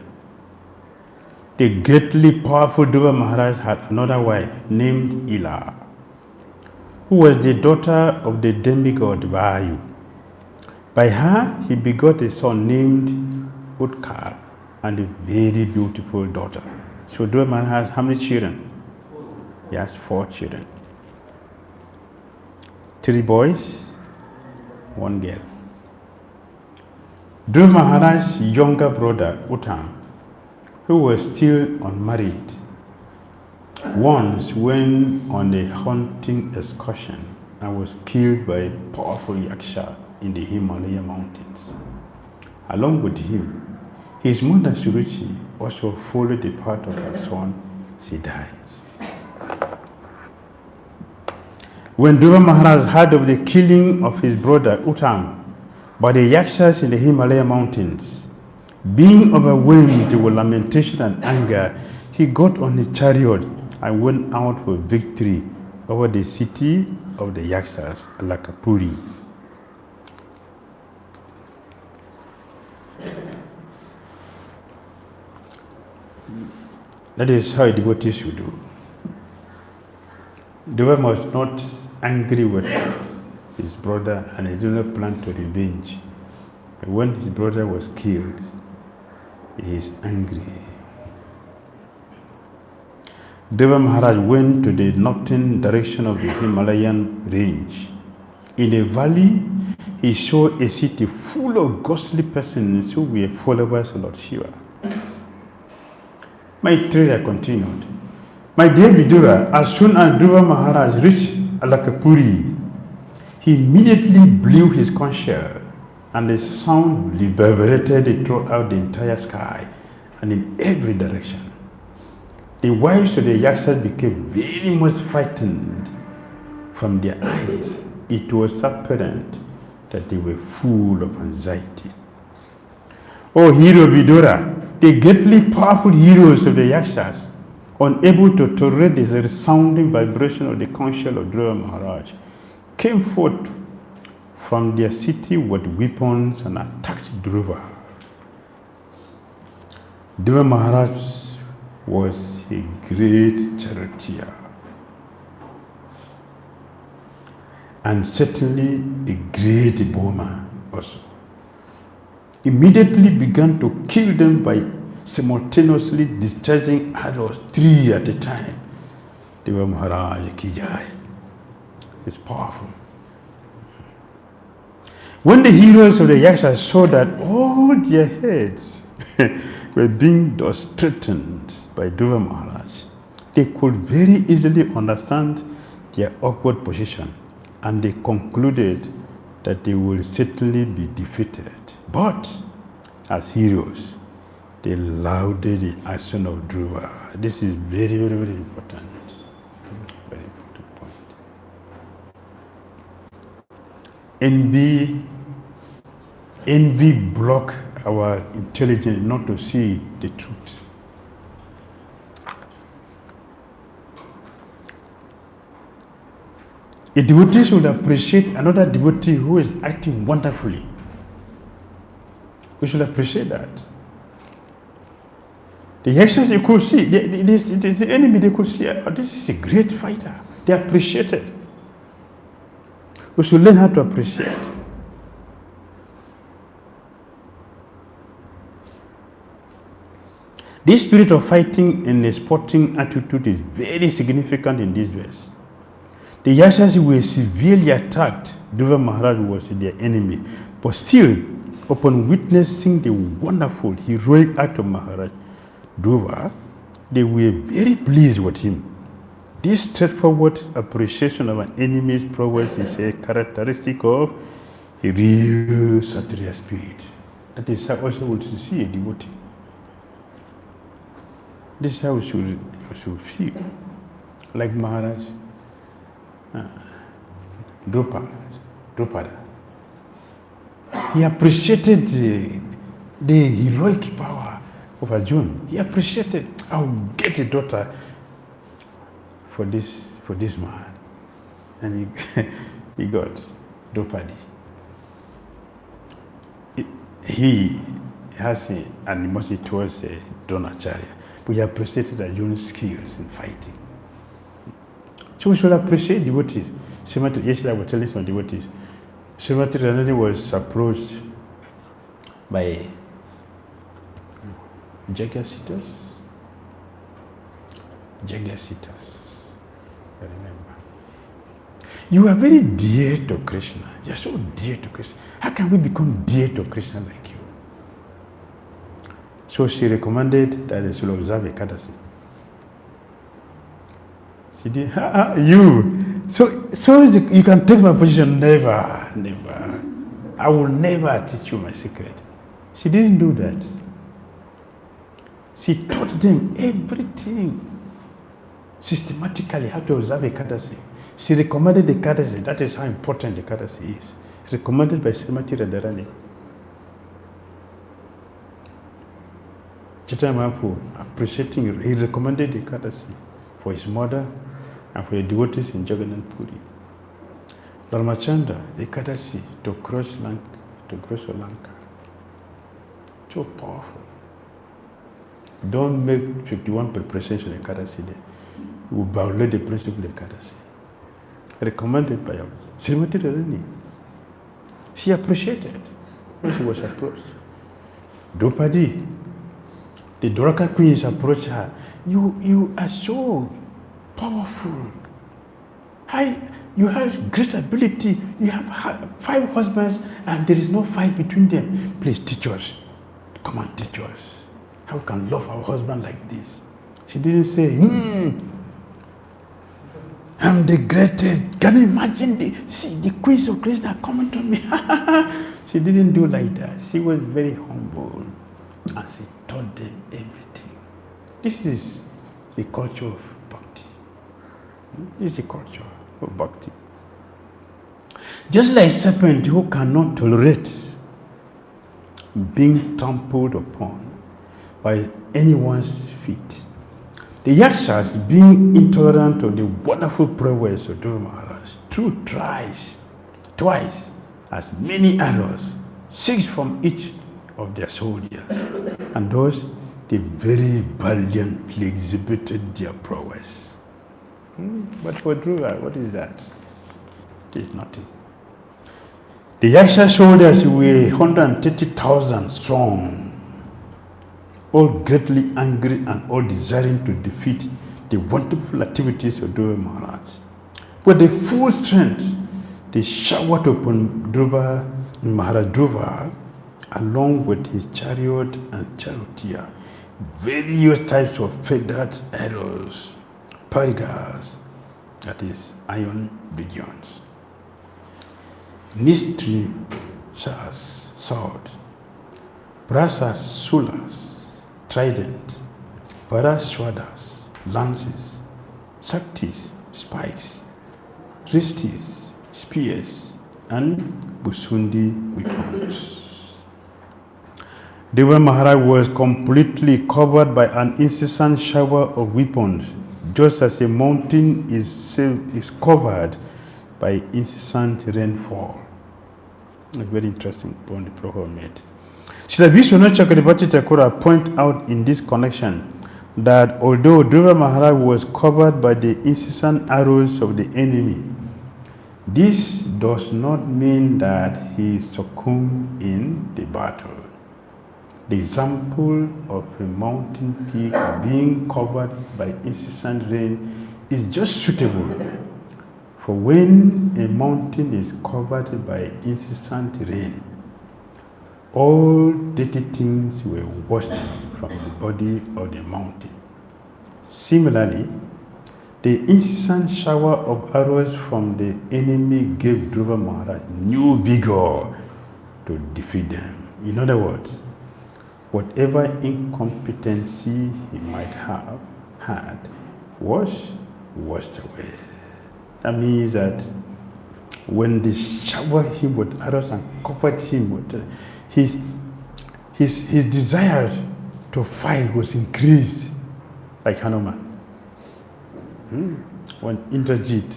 The greatly powerful Dhruva Maharaj had another wife named Ila, who was the daughter of the demigod Vayu. By her, he begot a son named Utkar and a very beautiful daughter. So Dhruva Maharaj has how many children? He has 4 children. 3 boys, 1 girl. Dhruva Maharaj's younger brother, Uttam, who was still unmarried, once went on a hunting excursion and was killed by a powerful yaksha in the Himalaya mountains. Along with him, his mother Suruchi also followed the path of her son Siddhartha. When Dhruva Maharaj heard of the killing of his brother Uttam by the yakshas in the Himalaya mountains, being overwhelmed with lamentation and anger, he got on a chariot and went out for victory over the city of the yakshas, Alakapuri. That is how a devotee should do. Dhruva was not angry with his brother and he did not plan to revenge. But when his brother was killed, he is angry. Dhruva Maharaj went to the northern direction of the Himalayan range. In a valley, he saw a city full of ghostly persons who were followers of Lord Shiva. Maitreya continued, "My dear Vidura, as soon as Dhruva Maharaj reached Alakapuri, he immediately blew his conch shell, and the sound reverberated throughout the entire sky and in every direction. The wives of the yakshas became very much frightened. From their eyes, it was apparent that they were full of anxiety. O hero Vidura, the greatly powerful heroes of the yakshas, unable to tolerate the resounding vibration of the conch shell of Dhruva Maharaj, came forth from their city with weapons and attacked Dhruva. Dhruva Maharaj was a great charioteer and certainly a great bowman also. Immediately began to kill them by simultaneously discharging arrows 3 at a time. Dhruva Maharaj ki jai. It's powerful. When the heroes of the yakshas saw that all their heads were being thus straightened by Dhruva Maharaj, they could very easily understand their awkward position, and they concluded that they will certainly be defeated. But as heroes, the louder the action of Dhruva. This is very, very, very important. Very important point. Envy block our intelligence not to see the truth. A devotee should appreciate another devotee who is acting wonderfully. We should appreciate that. The actions you could see, the enemy they could see, oh, this is a great fighter. They appreciate it. We should learn how to appreciate. This spirit of fighting and a sporting attitude is very significant in this verse. The Yakshas were severely attacked. Dhruva Maharaj was their enemy. But still, upon witnessing the wonderful, heroic act of Maharaj Dhruva, they were very pleased with him. This straightforward appreciation of an enemy's prowess is a characteristic of a real Sattva spirit. That is how also we should see a devotee. This is how we should feel. Like Maharaj Drupada. He appreciated the heroic power of Arjuna. He appreciated, I'll get a daughter for this man. And he got Draupadi. He has an animosity towards Dronacharya, but he appreciated Arjuna's skills in fighting. So we should appreciate devotees. Yesterday I was telling some devotees. Srimati Radharani was approached by Jagasitas. I remember. You are very dear to Krishna. You are so dear to Krishna. How can we become dear to Krishna like you? So she recommended that they should observe Ekadasi. She did, you. So you can take my position. Never. I will never teach you my secret. She didn't do that. She taught them everything systematically how to observe Ekadasi. She recommended the Ekadasi. That is how important the Ekadasi is. It's recommended by Srimati Radharani. Chaitanya Mahaprabhu, appreciating it, he recommended the Ekadasi for his mother and for the devotees in Jagannath Puri. Ramachandra, Ekadasi, to cross Lanka. So powerful. Don't make 51 preparations in Ekadasi day. You will violate the principle of Ekadasi. Recommended by Srimati Radharani. She appreciated when she was approached. Draupadi, the Dwaraka queens approached her. You are so powerful. You have great ability. You have 5 husbands and there is no fight between them. Please teach us. Come and teach us. How we can love our husband like this. She didn't say, I'm the greatest. Can you imagine the queens of Krishna are coming to me? She didn't do like that. She was very humble and she taught them everything. This is the culture of Bhakti. This is the culture of Bhakti. Just like a serpent who cannot tolerate being trampled upon by anyone's feet, the Yakshas, being intolerant of the wonderful prowess of Dhruva Maharaj, threw twice as many arrows, 6 from each of their soldiers, and thus they very valiantly exhibited their prowess. But for Dhruva, what is that? It is nothing. The Yaksha soldiers were 130,000 strong, all greatly angry and all desiring to defeat the wonderful activities of Dhruva Maharaj. With their full strength, they showered upon Maharaja Dhruva, along with his chariot and charioteer, various types of feathered arrows, parigas, that is, iron bridgeons, Nistri sword, brasas sulas, trident, paraswadas, lances, shaktis, spikes, ristis, spears, and busundi weapons. Dhruva Maharaj was completely covered by an incessant shower of weapons, just as a mountain is covered by incessant rainfall. A very interesting point the Prabhupada made. Srila Vishwanath Chakrabarti Thakura point out in this connection that although Dhruva Maharaj was covered by the incessant arrows of the enemy, this does not mean that he succumbed in the battle. The example of a mountain peak being covered by incessant rain is just suitable for when a mountain is covered by incessant rain. All dirty things were washed from the body of the mountain. Similarly, the incessant shower of arrows from the enemy gave Dhruva Maharaj new vigor to defeat them. In other words, whatever incompetency he might have had was washed away. That means that when they showered him with arrows and covered him with his desire to fight was increased, like Hanuman. When Indrajit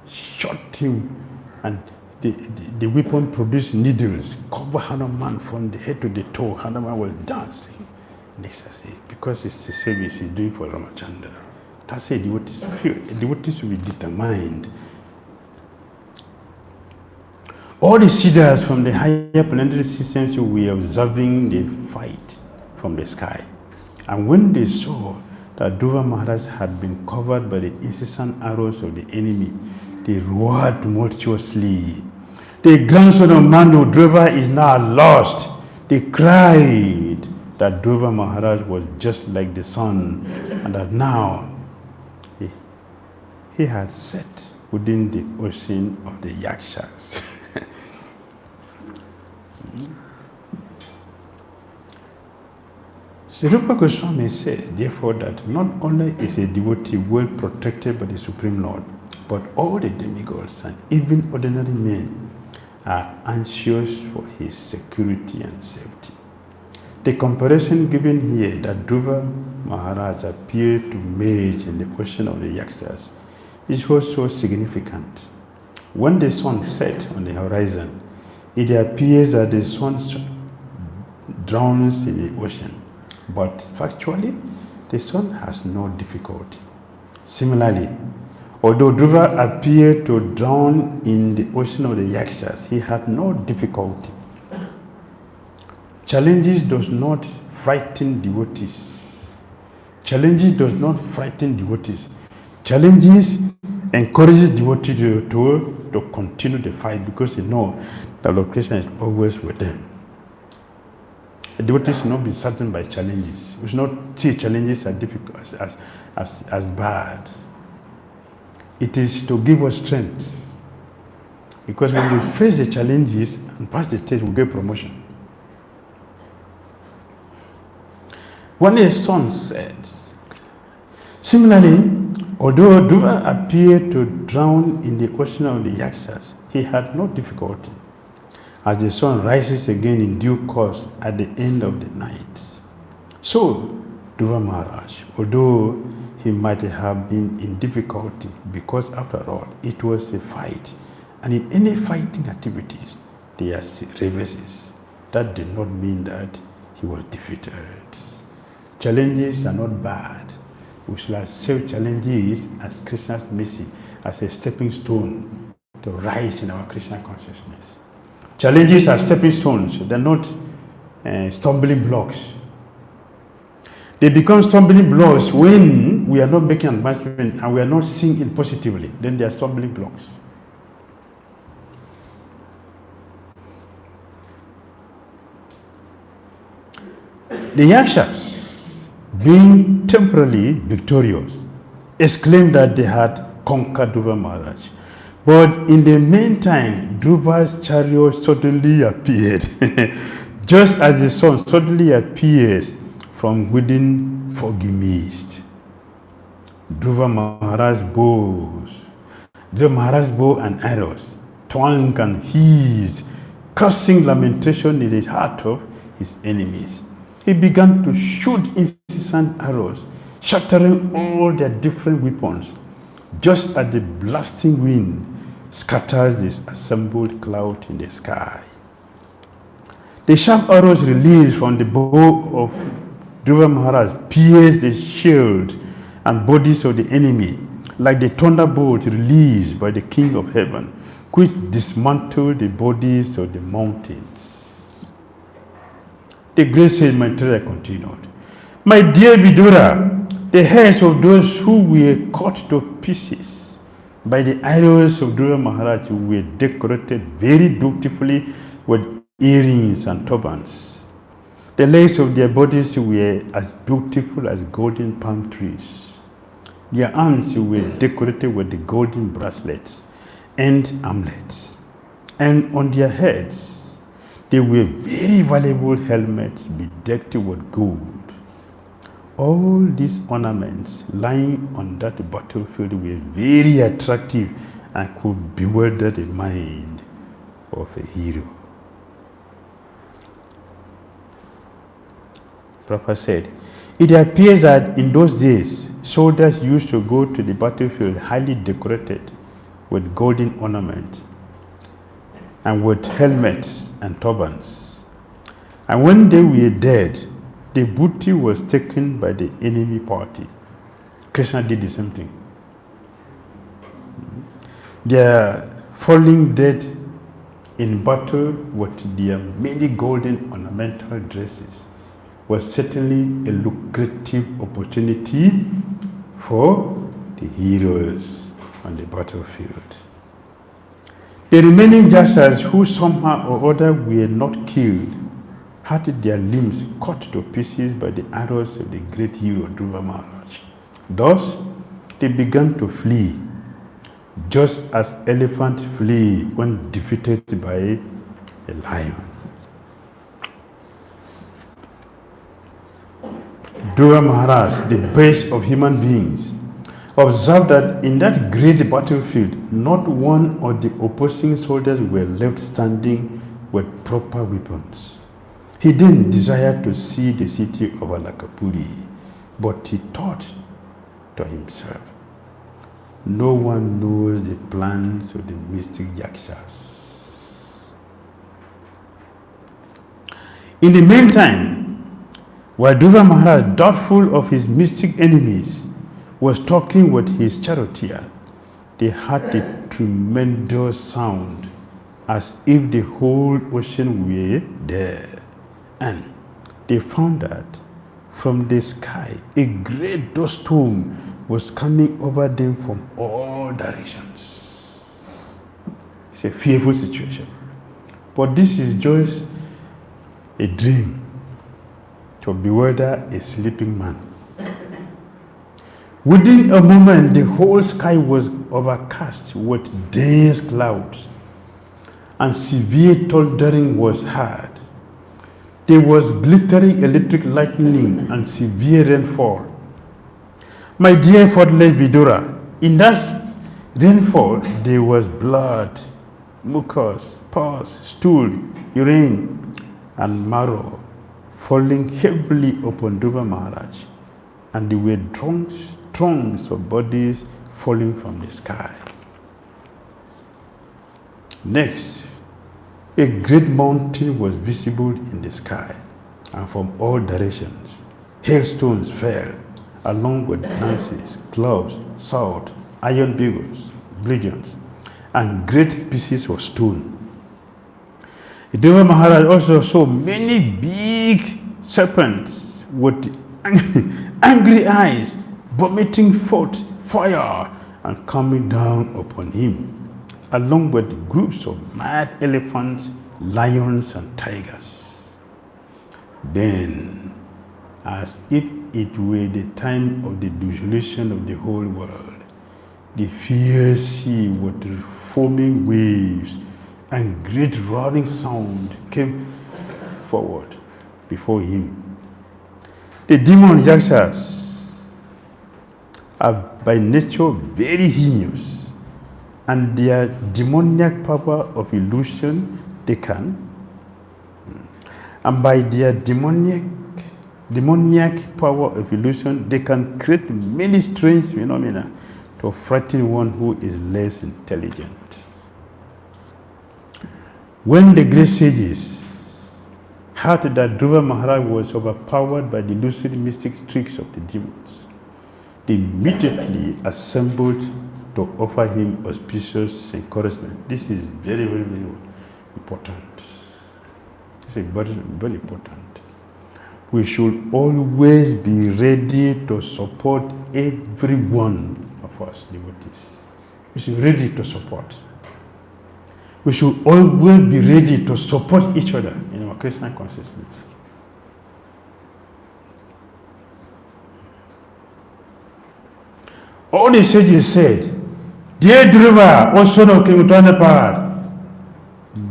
shot him and the weapon produced needles, cover Hanuman from the head to the toe. Hanuman was dancing in ecstasy because it's the service he's doing for Ramachandra. That's a devotees will be determined. All the siddhas from the higher planetary systems will be observing the fight from the sky. And when they saw that Dhruva Maharaj had been covered by the incessant arrows of the enemy, they roared tumultuously. The grandson of Manu, Dhruva, is now lost. They cried that Dhruva Maharaj was just like the sun, and that now he had set within the ocean of the Yakshas. Sri Rupa Goswami says, therefore, that not only is a devotee well protected by the Supreme Lord, but all the demigods and even ordinary men are anxious for his security and safety. The comparison given here that Dhruva Maharaj appeared to merge in the ocean of the Yakshas is also significant. When the sun set on the horizon, it appears that the sun drowns in the ocean. But factually, the sun has no difficulty. Similarly, although Dhruva appeared to drown in the ocean of the Yakshas, he had no difficulty. Challenges does not frighten devotees. Challenges does not frighten devotees. Challenges encourages devotees to continue the fight because they know that Lord Krishna is always with them. A devotee should not be saddened by challenges. We should not see challenges as difficult, as bad. It is to give us strength. Because when we face the challenges and pass the test, we get promotion. When the sun sets, similarly, although Dhruva appeared to drown in the ocean of the Yakshas, he had no difficulty, as the sun rises again in due course at the end of the night. So, Dhruva Maharaj, although he might have been in difficulty, because after all, it was a fight, and in any fighting activities, there are reverses. That did not mean that he was defeated. Challenges are not bad. We should accept challenges as Krishna's mercy, as a stepping stone to rise in our Krishna consciousness. Challenges are stepping stones. They're not stumbling blocks. They become stumbling blocks when we are not making advancement and we are not seeing it positively. Then they are stumbling blocks. The Yakshas, being temporarily victorious, exclaimed that they had conquered Dhruva Maharaj. But in the meantime, Dhruva's chariot suddenly appeared. Just as the sun suddenly appears from within foggy mist. Dhruva Maharaj's bow and arrows twang and hiss, casting lamentation in the heart of his enemies. He began to shoot incessant arrows, shattering all their different weapons, just as the blasting wind scatters this assembled cloud in the sky. The sharp arrows released from the bow of Dhruva Maharaj pierced the shield and bodies of the enemy, like the thunderbolt released by the King of Heaven, which dismantled the bodies of the mountains. The great sage Maitreya continued, "My dear Vidura, the heads of those who were cut to pieces by the arrows of Dhruva Maharaj were decorated very beautifully with earrings and turbans. The legs of their bodies were as beautiful as golden palm trees. Their arms were decorated with the golden bracelets and armlets, and on their heads they were very valuable helmets bedecked with gold. All these ornaments lying on that battlefield were very attractive and could bewilder the mind of a hero." Prabhupada said, "It appears that in those days, soldiers used to go to the battlefield highly decorated with golden ornaments and with helmets and turbans. And when they were dead, the booty was taken by the enemy party." Krishna did the same thing. Their falling dead in battle with their many golden ornamental dresses was certainly a lucrative opportunity for the heroes on the battlefield. The remaining Jasas who somehow or other were not killed had their limbs cut to pieces by the arrows of the great hero Dhruva Maharaj. Thus, they began to flee, just as elephants flee when defeated by a lion. Dhruva Maharaj, the best of human beings, observed that in that great battlefield, not one of the opposing soldiers were left standing with proper weapons. He didn't desire to see the city of Alakapuri, but he thought to himself, "No one knows the plans of the mystic yakshas." In the meantime, while Dhruva Maharaj, doubtful of his mystic enemies, was talking with his charioteer, they heard a tremendous sound as if the whole ocean were there. And they found that from the sky a great dust storm was coming over them from all directions. It's a fearful situation. But this is just a dream to bewilder a sleeping man. Within a moment, the whole sky was overcast with dense clouds, and severe thundering was heard. There was glittering electric lightning and severe rainfall. My dear faithless Vidura, in that rainfall there was blood, mucus, pus, stool, urine, and marrow falling heavily upon Dhruva Maharaj, and there were throngs of bodies falling from the sky. Next, a great mountain was visible in the sky, and from all directions, hailstones fell, along with lances, clubs, swords, iron beagles, bludgeons, and great pieces of stone. Dhruva Maharaj also saw many big serpents with angry eyes, vomiting forth fire and coming down upon him, along with groups of mad elephants, lions, and tigers. Then, as if it were the time of the dissolution of the whole world, the fierce sea with foaming waves and great roaring sound came forward before him. The demon yakshas are by nature very heinous, and their demoniac power of illusion they can, and by their demoniac power of illusion they can create many strange phenomena to frighten one who is less intelligent. When the great sages heard that Dhruva Maharaja was overpowered by the lucid mystic tricks of the demons, they immediately assembled to offer him auspicious encouragement. This is very, very, very important. This is very, very important. We should always be ready to support every one of us devotees. We should be ready to support. We should always be ready to support each other in our Christian consciousness. All the sages said, "Dear Dhruva, O son of King Uttanapad,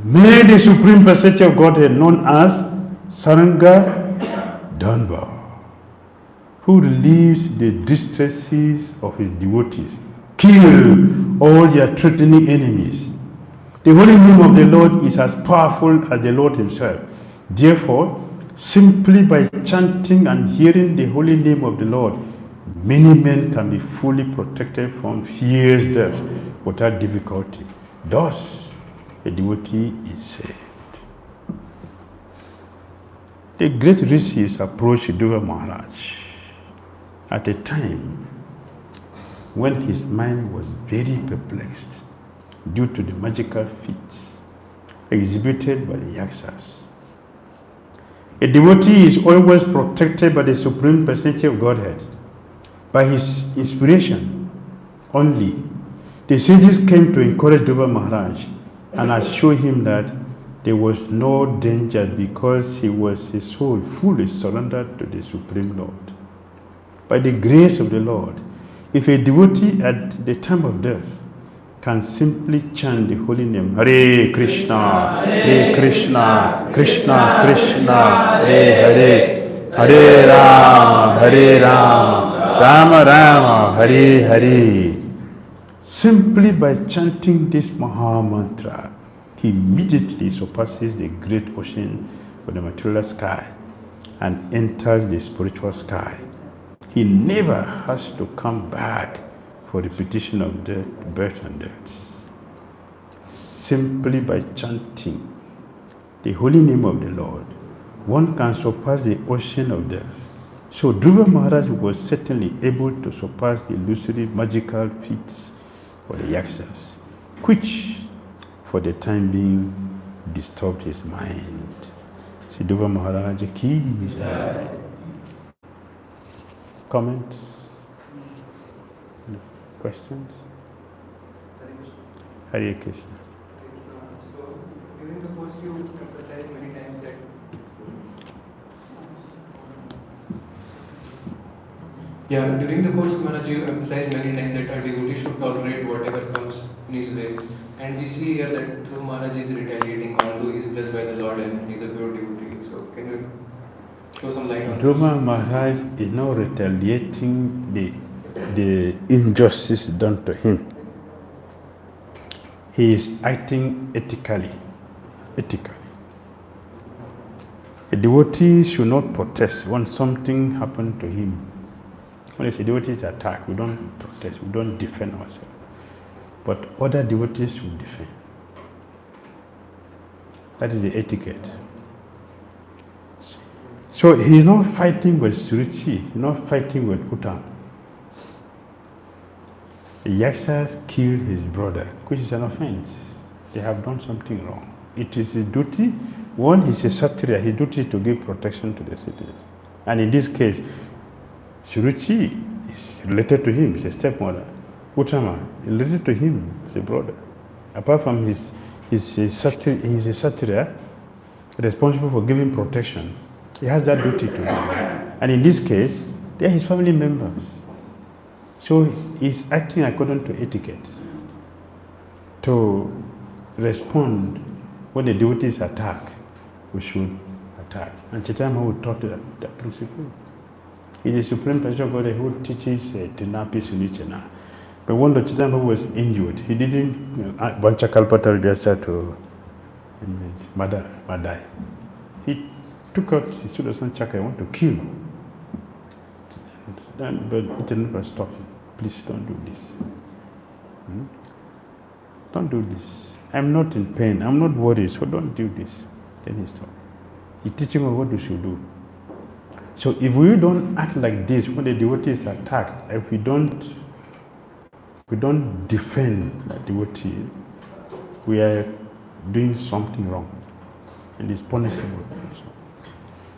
may the Supreme Personality of Godhead, known as Saranga Dhanva, who relieves the distresses of his devotees, kill all their threatening enemies. The holy name of the Lord is as powerful as the Lord himself. Therefore, simply by chanting and hearing the holy name of the Lord, many men can be fully protected from fierce death without difficulty. Thus, a devotee is saved." The great rishis approached Dhruva Maharaj at a time when his mind was very perplexed due to the magical feats exhibited by the yakshas. A devotee is always protected by the Supreme Personality of Godhead. By his inspiration only, the sages came to encourage Dhruva Maharaj and assure him that there was no danger because he was a soul fully surrendered to the Supreme Lord. By the grace of the Lord, if a devotee at the time of death can simply chant the holy name, Hare Krishna, Hare Krishna, Krishna Krishna, Hare Hare, Hare Rama, Hare Rama, Rama Rama, Hare Hare. Simply by chanting this Maha Mantra, he immediately surpasses the great ocean of the material sky and enters the spiritual sky. He never has to come back for repetition of death, birth and death. Simply by chanting the holy name of the Lord, one can surpass the ocean of death. So Dhruva Maharaj was certainly able to surpass the illusory magical feats of the yakshas, which for the time being disturbed his mind. See Dhruva Maharaj ki. Comments? Questions? Hare Krishna. So, during the course you emphasized many times that during the course Maharaj you emphasized many times that a devotee should tolerate whatever comes in his way. And we see here that Dhruva Maharaj is retaliating although he is blessed by the Lord and he is a pure devotee. So can you throw some light on Dhruva Maharaj is now retaliating the injustice done to him. He is acting ethically. A devotee should not protest when something happened to him. When a devotee is attacked, we don't protest, we don't defend ourselves. But other devotees should defend. That is the etiquette. So he is not fighting with Suruchi, he is not fighting with Uttam. The yakshas killed his brother, which is an offense. They have done something wrong. It is his duty. One, he's a Kshatriya, his duty is to give protection to the citizens. And in this case, Suruchi is related to him, he's a stepmother. Uttama is related to him as a brother. Apart from he's a Kshatriya, responsible for giving protection. He has that duty to do. And in this case, they are his family members. So he's acting according to etiquette to respond when the devotees attack. We should attack. And Chaitanya will taught that principle. is the Supreme Personality of Godhead who teaches Tinapi Sunichana. But when the Chaitanya was injured, he didn't Vanchakalpata Vyasa to Madai. He took out his Sudarsana Chakra, want to kill him. But he never stopped him. Please don't do this. Don't do this. I'm not in pain. I'm not worried, so don't do this. Then he stopped. He teaches me what we should do. So if we don't act like this when the devotee is attacked, if we don't defend the devotee, we are doing something wrong, and it's punishable.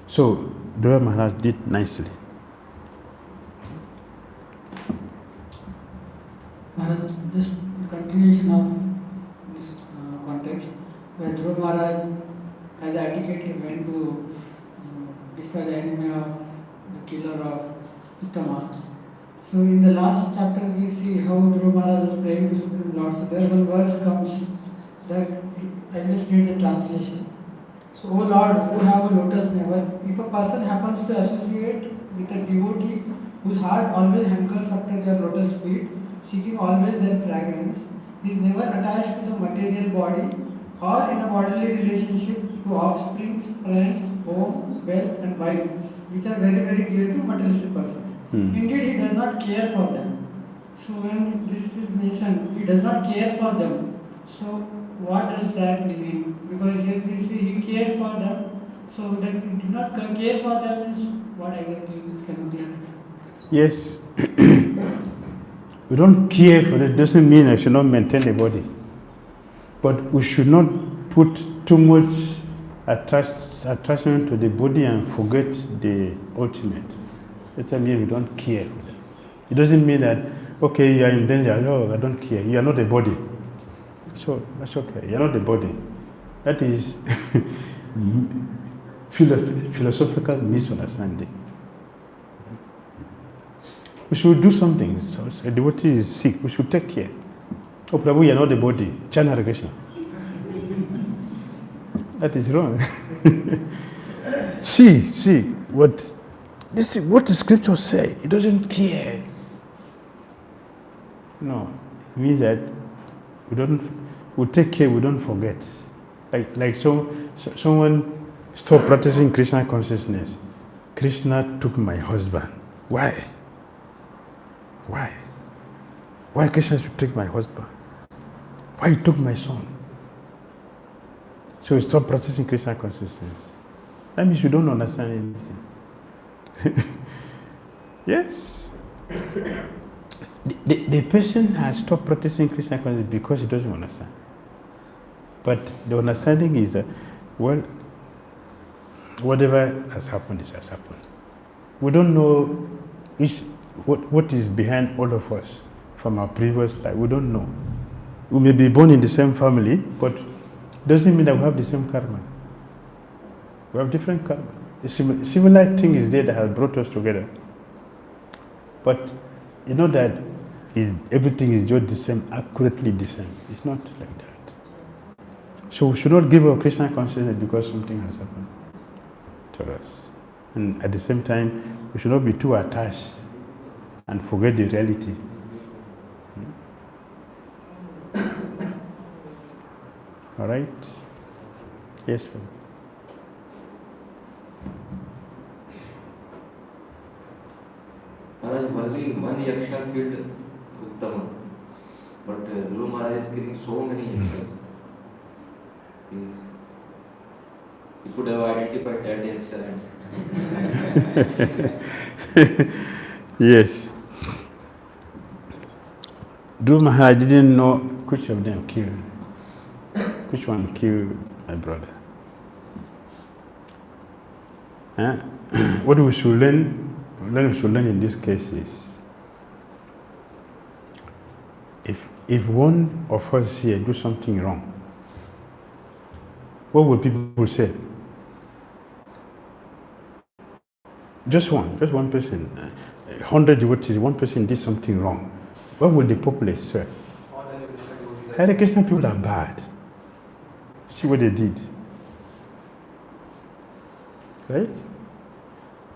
So Dhruva Maharaj did nicely. Maharaj, just continuation of this context, where Dhruva Maharaj, as advocate, he went to destroy the enemy of the killer of Uttama. So in the last chapter we see how Dhruva Maharaj was praying to Supreme Lord. So there one verse comes that I just need the translation. So, O Lord, who have a lotus navel, if a person happens to associate with a devotee whose heart always hankers after their lotus feet, seeking always their fragrance, he is never attached to the material body or in a bodily relationship to offspring, friends, home, wealth and wife, which are very, very dear to materialistic persons. Indeed, he does not care for them. So when this is mentioned, he does not care for them. So what does that mean? Because here we see he cared for them. So that he did not care for them is what exactly this can be. Yes. We don't care for it. Doesn't mean I should not maintain the body. But we should not put too much attachment to the body and forget the ultimate. That means we don't care for them. It doesn't mean that, okay, you are in danger. No, I don't care. You are not the body. So that's okay. You are not the body. That is philosophical misunderstanding. We should do something. So a devotee is sick. We should take care. Oh, Prabhu, you are not the body. Chana Krishna. That is wrong. See what the scriptures say. It doesn't care. No, it means that we take care. We don't forget. Someone stopped practicing Krishna consciousness. Krishna took my husband. Why? Why Krishna should take my husband? Why he took my son? So he stopped practicing Krishna consciousness. That means you don't understand anything. Yes. The person has stopped practicing Krishna consciousness because he doesn't understand. But the understanding is that, well, whatever has happened has happened. We don't know what is behind all of us from our previous life. We don't know. We may be born in the same family, but it doesn't mean that we have the same karma. We have different karma. A similar thing is there that has brought us together. But you know that everything is just the same, accurately the same. It's not like that. So we should not give up Krishna consciousness because something has happened to us. And at the same time, we should not be too attached and forget the reality. All right? Yes, sir. Maharaj, only one yaksha killed Uttama, but Dhruva Maharaj is killing so many yakshas. He could have identified that yaksha. Yes. Dhruva Maharaj didn't know which of them killed. Which one killed my brother? What we should learn in this case is, if one of us here do something wrong, what will people say? Just one person, 100 devotees, one person did something wrong. What will the populace say? Hare Krishna people are bad. See what they did. Right?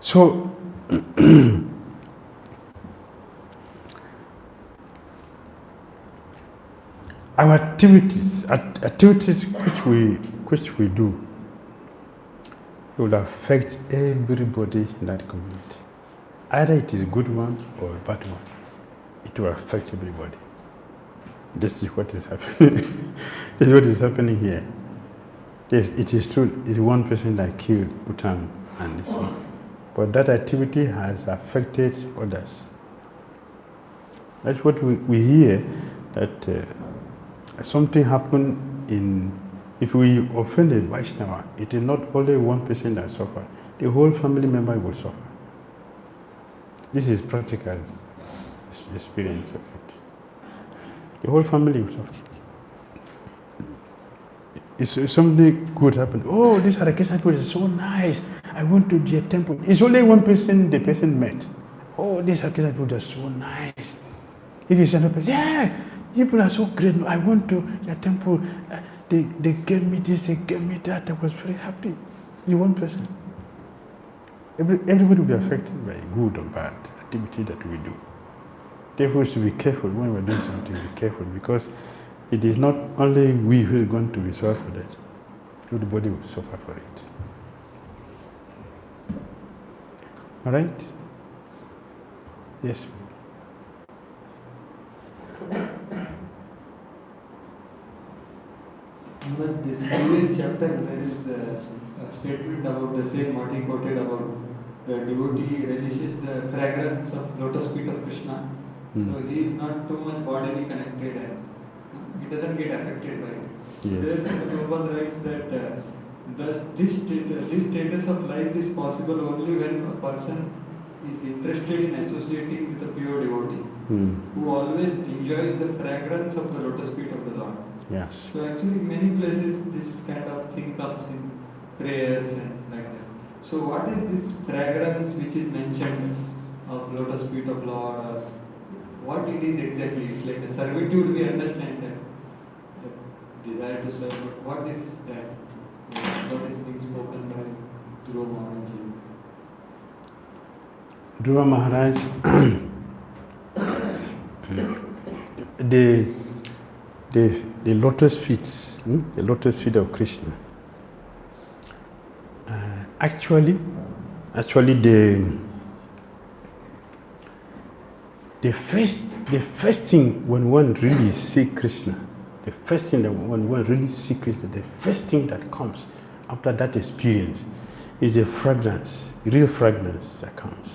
So, our activities which we do will affect everybody in that community. Either it is a good one or a bad one, it will affect everybody. This is what is happening. This is what is happening here. Yes, it is true. It's one person that killed Utam and this one. But that activity has affected others. That's what we hear, that something happened if we offend a Vaishnava, it is not only one person that suffers, the whole family member will suffer. This is practical experience of it. The whole family will suffer. If something good happened, oh, this Harakeshan temple is so nice, I went to their temple. It's only one person the person met. Oh, this Harakeshan temple is so nice. If you send a person, yeah, people are so great. I went to your temple. They gave me this, they gave me that. I was very happy. You one person. Everybody will be affected by good or bad activity that we do. Therefore, we should be careful when we're doing something. Be careful, because it is not only we who is going to be sorry for that. Everybody will suffer for it. All right? Yes. But this previous chapter, there is a statement about the same what he quoted about the devotee relishes the fragrance of lotus feet of Krishna. So he is not too much bodily connected and he doesn't get affected by it. Yes. There Prabhupada writes that thus this status of life is possible only when a person is interested in associating with a pure devotee who always enjoys the fragrance of the lotus feet of the Lord. Yes. So actually many places this kind of thing comes in prayers and like that. So what is this fragrance which is mentioned of lotus feet of Lord, or what it is exactly? It's like a servitude, we understand that, the desire to serve, but what is that? What is being spoken by Dhruva Maharaja? Dhruva Maharaj, the lotus feet, the lotus feet of Krishna. Actually, the first thing when one really sees Krishna, the first thing that comes after that experience is the fragrance, real fragrance that comes.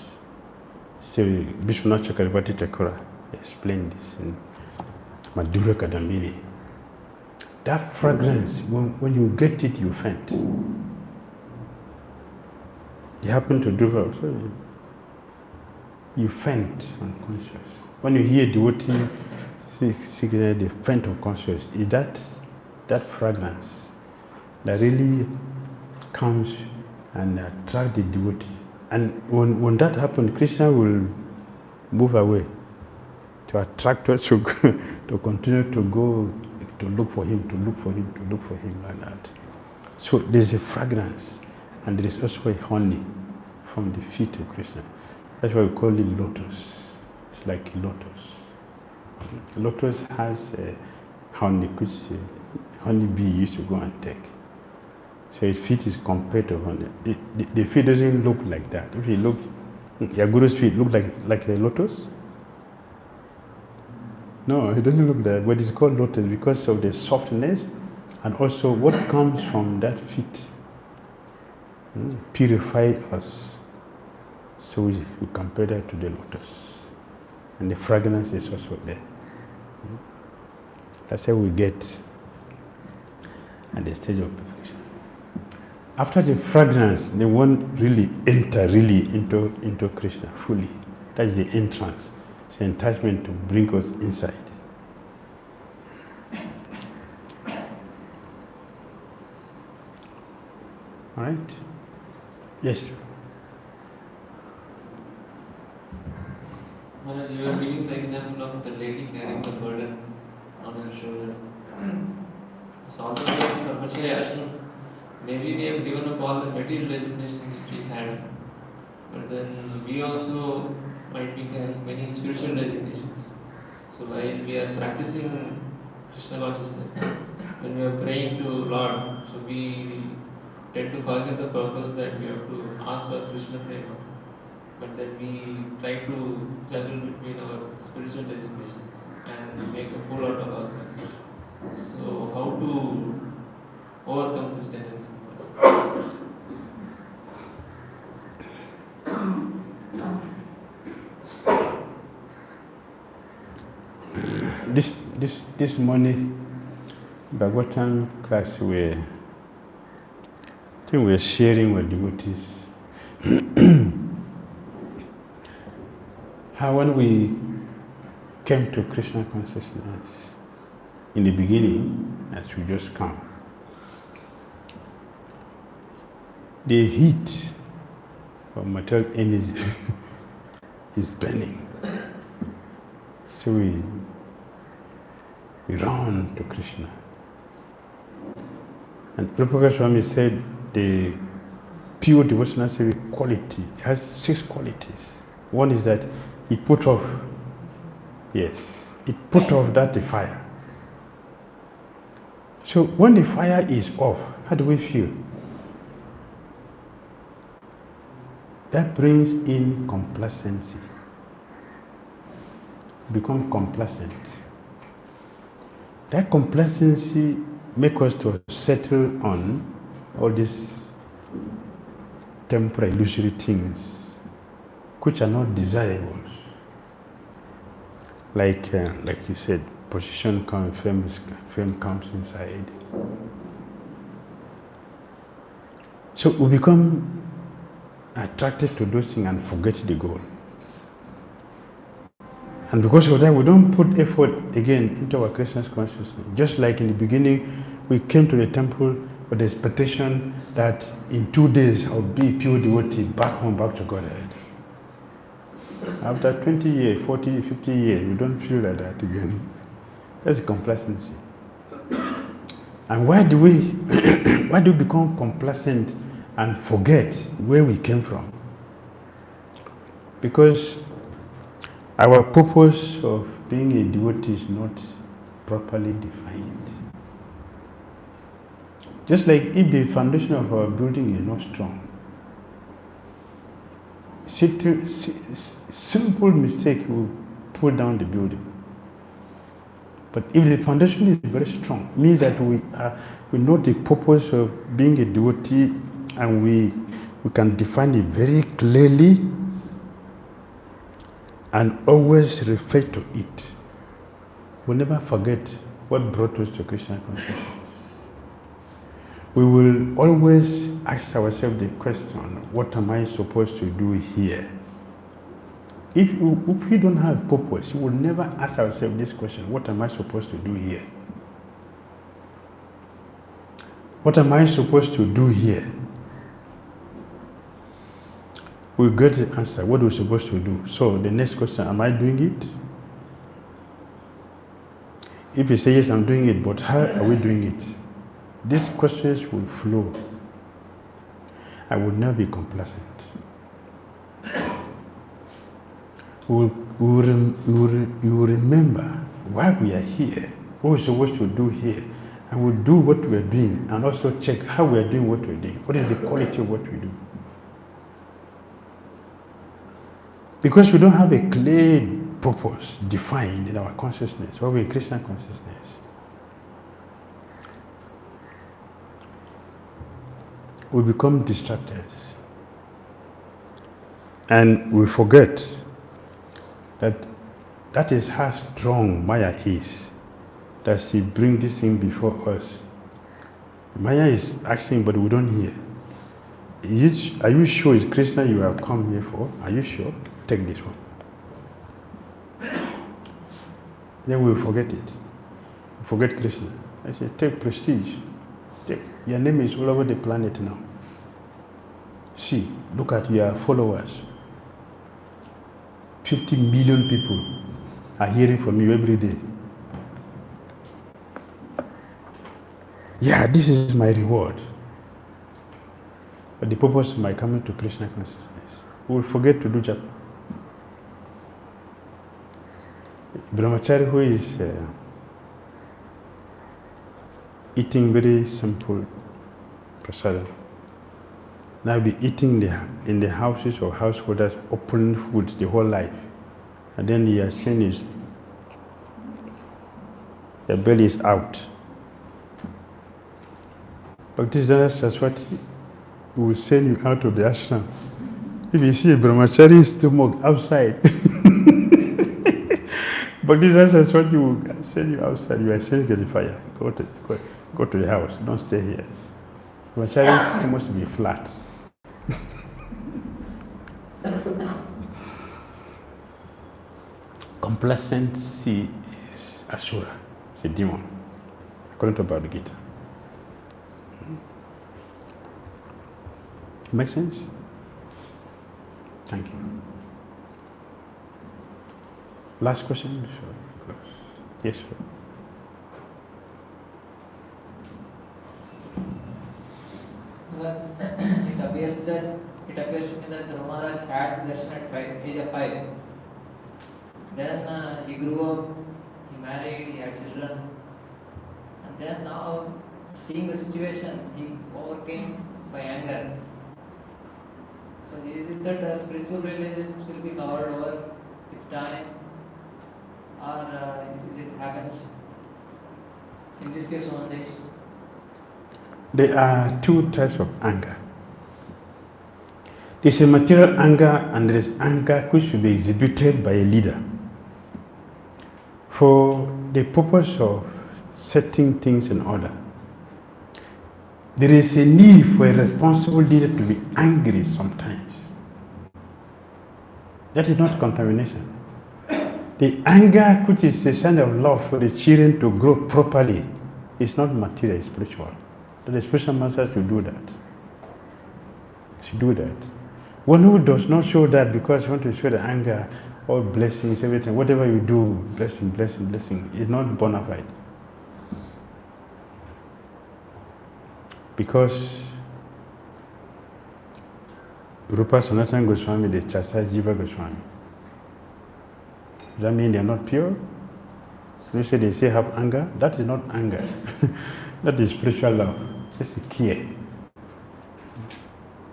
So Vishwanath Chakravarti Thakura explained this in Madhura Kadambini. That fragrance, when you get it, you faint. It happened to Dhruva also. You faint unconscious. When you hear devotee sing the faint unconscious, is that fragrance that really comes and attracts the devotee. And when that happens, Krishna will move away to attract us to continue to go to look for him like that. So there's a fragrance, and there is also a honey from the feet of Krishna. That's why we call it lotus. It's like a lotus. Lotus has a honey, which honey bee used to go and take. So its feet is compared to honey. The feet doesn't look like that. If you look, your guru's feet look like a lotus. No, it doesn't look that, but it's called lotus because of the softness and also what comes from that feet. Purify us. So we compare that to the lotus. And the fragrance is also there. That's how we get at the stage of perfection. After the fragrance, the one really enter into Krishna fully. That's the entrance. It's the enticement to bring us inside. All right? Yes. Maharaj, you are giving the example of the lady carrying the burden on her shoulder. So although we are in Brahmacharya ashram, maybe we have given up all the material designations which we had. But then we also might be carrying many spiritual designations. So while we are practicing Krishna consciousness, when we are praying to Lord, so we tend to forget the purpose that we have to ask for Krishna prema. But then we try to juggle between our spiritual designations and make a fool out of ourselves. So how to overcome this tendency? This morning, Bhagavatam class, I think we're sharing with devotees how when we came to Krishna consciousness in the beginning, as we just come, the heat of material energy is burning. So we run to Krishna. And Rupa Swami said the pure devotional service quality has 6 qualities. One is that it put off that fire. So when the fire is off, how do we feel? That brings in complacency. Become complacent. That complacency makes us to settle on all these temporary illusory things which are not desirable. Like you said, position comes, fame comes inside. So we become attracted to those things and forget the goal. And because of that, we don't put effort again into our Krishna consciousness. Just like in the beginning, we came to the temple with the expectation that in 2 days I'll be a pure devotee back home, back to Godhead. After 20 years, 40, 50 years, we don't feel like that again. That's complacency. And why do we become complacent and forget where we came from? Because our purpose of being a devotee is not properly defined. Just like if the foundation of our building is not strong, simple mistake will pull down the building. But if the foundation is very strong, it means that we know the purpose of being a devotee and we can define it very clearly and always refer to it. We'll never forget what brought us to Krishna consciousness. We will always ask ourselves the question, what am I supposed to do here? If we don't have purpose, we will never ask ourselves this question, what am I supposed to do here? What am I supposed to do here? We get the answer, what are we supposed to do? So the next question, am I doing it? If you say yes, I'm doing it, but how are we doing it? These questions will flow. I will never be complacent. You will remember why we are here, what we're supposed to do here, and we'll do what we're doing, and also check how we're doing what we're doing. What is the quality of what we do? Because we don't have a clear purpose defined in our consciousness, or in Krishna consciousness, we become distracted. And we forget that is how strong Maya is, that she brings this thing before us. Maya is asking, but we don't hear. Are you sure it's Krishna you have come here for? Are you sure? Take this one. Then we'll forget it. Forget Krishna. I say, take prestige. Your name is all over the planet now. See, look at your followers. 50 million people are hearing from you every day. Yeah, this is my reward. But the purpose of my coming to Krishna consciousness, will forget to do japa. Brahmachari who is eating very simple prasadam, now be eating in the houses of householders, open food the whole life, and then the sin is, the belly is out. But this Saraswati will send you out of the ashram. If you see a brahmachari stomach outside, but this Saraswati will send you outside. You are sent to the fire. Go to the house. Don't stay here. Brahmachari is supposed to be flat. Complacency is Asura. It's a demon, according to Bhagavad Gita. Make sense? Thank you. Last question before we close. Yes, sir. It appears to me that Dhruva Maharaj had darshan at age of 5. Then he grew up, he married, he had children, and then now seeing the situation, he overcame by anger. So is it that spiritual realizations will be covered over with time, or is it happens in this case only? There are two types of anger. There is a material anger and there is anger which should be exhibited by a leader for the purpose of setting things in order. There is a need for a responsible leader to be angry sometimes. That is not contamination. The anger which is a sign of love for the children to grow properly is not material, it's spiritual. The spiritual masters should do that. Should do that. One who does not show that because you want to show the anger, all blessings, everything, whatever you do, blessing, blessing, blessing, is not bona fide. Because Rupa Sanatana Goswami, they chastise Jiva Goswami. Does that mean they are not pure? When you say they say have anger, that is not anger. That is spiritual love. That's a care.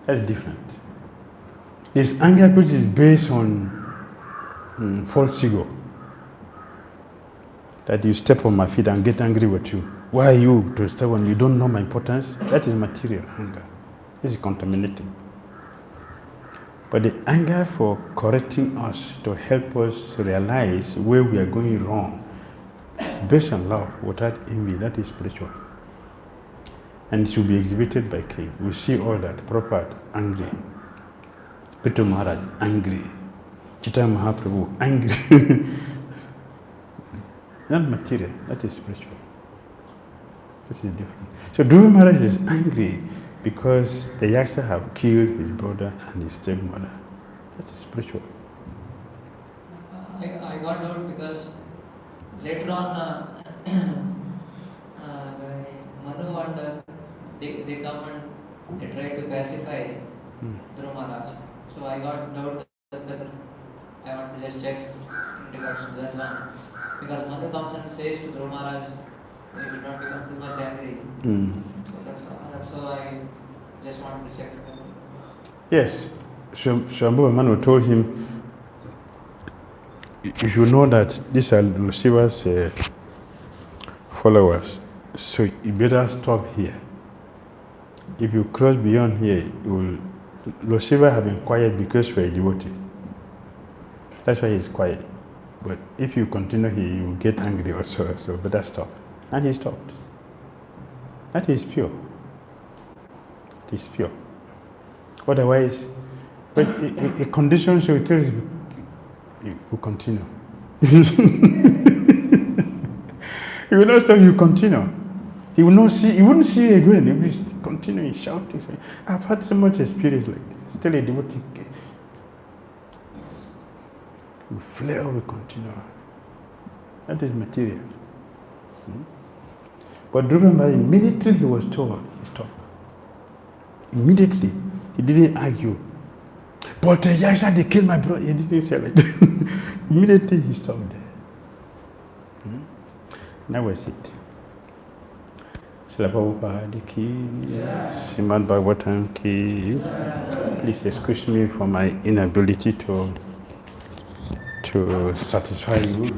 That's different. This anger which is based on false ego. That you step on my feet and get angry with you. Why are you to step on me? You don't know my importance? That is material anger. This is contaminating. But the anger for correcting us, to help us realize where we are going wrong, based on love, without envy, that is spiritual. And it should be exhibited by king. We see all that. Prabhupada, angry. Peter Maharaj, angry. Chaitanya Mahaprabhu, angry. Not material, that is spiritual. This is different. So Dhruva Maharaj is angry because the Yaksa have killed his brother and his stepmother. That is spiritual. I got out because later on Manu and they come and they try to pacify Dhruva Maharaj. So I got doubt that I want to just check in regards to that one. Because Manu comes and says to Dhruva Maharaj, you should not become too much angry. So that's how I just wanted to check. Yes, Shambhu and Manu told him, you should know that these are Lucifer's followers, so you better stop here. If you cross beyond here, Lucifer have been quiet because you are a devotee. That's why he's quiet. But if you continue here, you will get angry also, so better stop. And he stopped. That is pure. It is pure. Otherwise, a condition so it tells you will continue. He will not stop, you continue. He will not see, he wouldn't see you again. He will be continuing shouting. I've had so much experience like this. Tell a devotee, we flare, we continue. That is material. But Dhruva Maharaj, immediately he was told, he stopped. Immediately. He didn't argue. But Yaksha, they killed my brother. He didn't say like that. Immediately he stopped there. That was it. Srila Prabhupada ki, Srimad Bhagavatam ki. Please excuse me for my inability to satisfy you.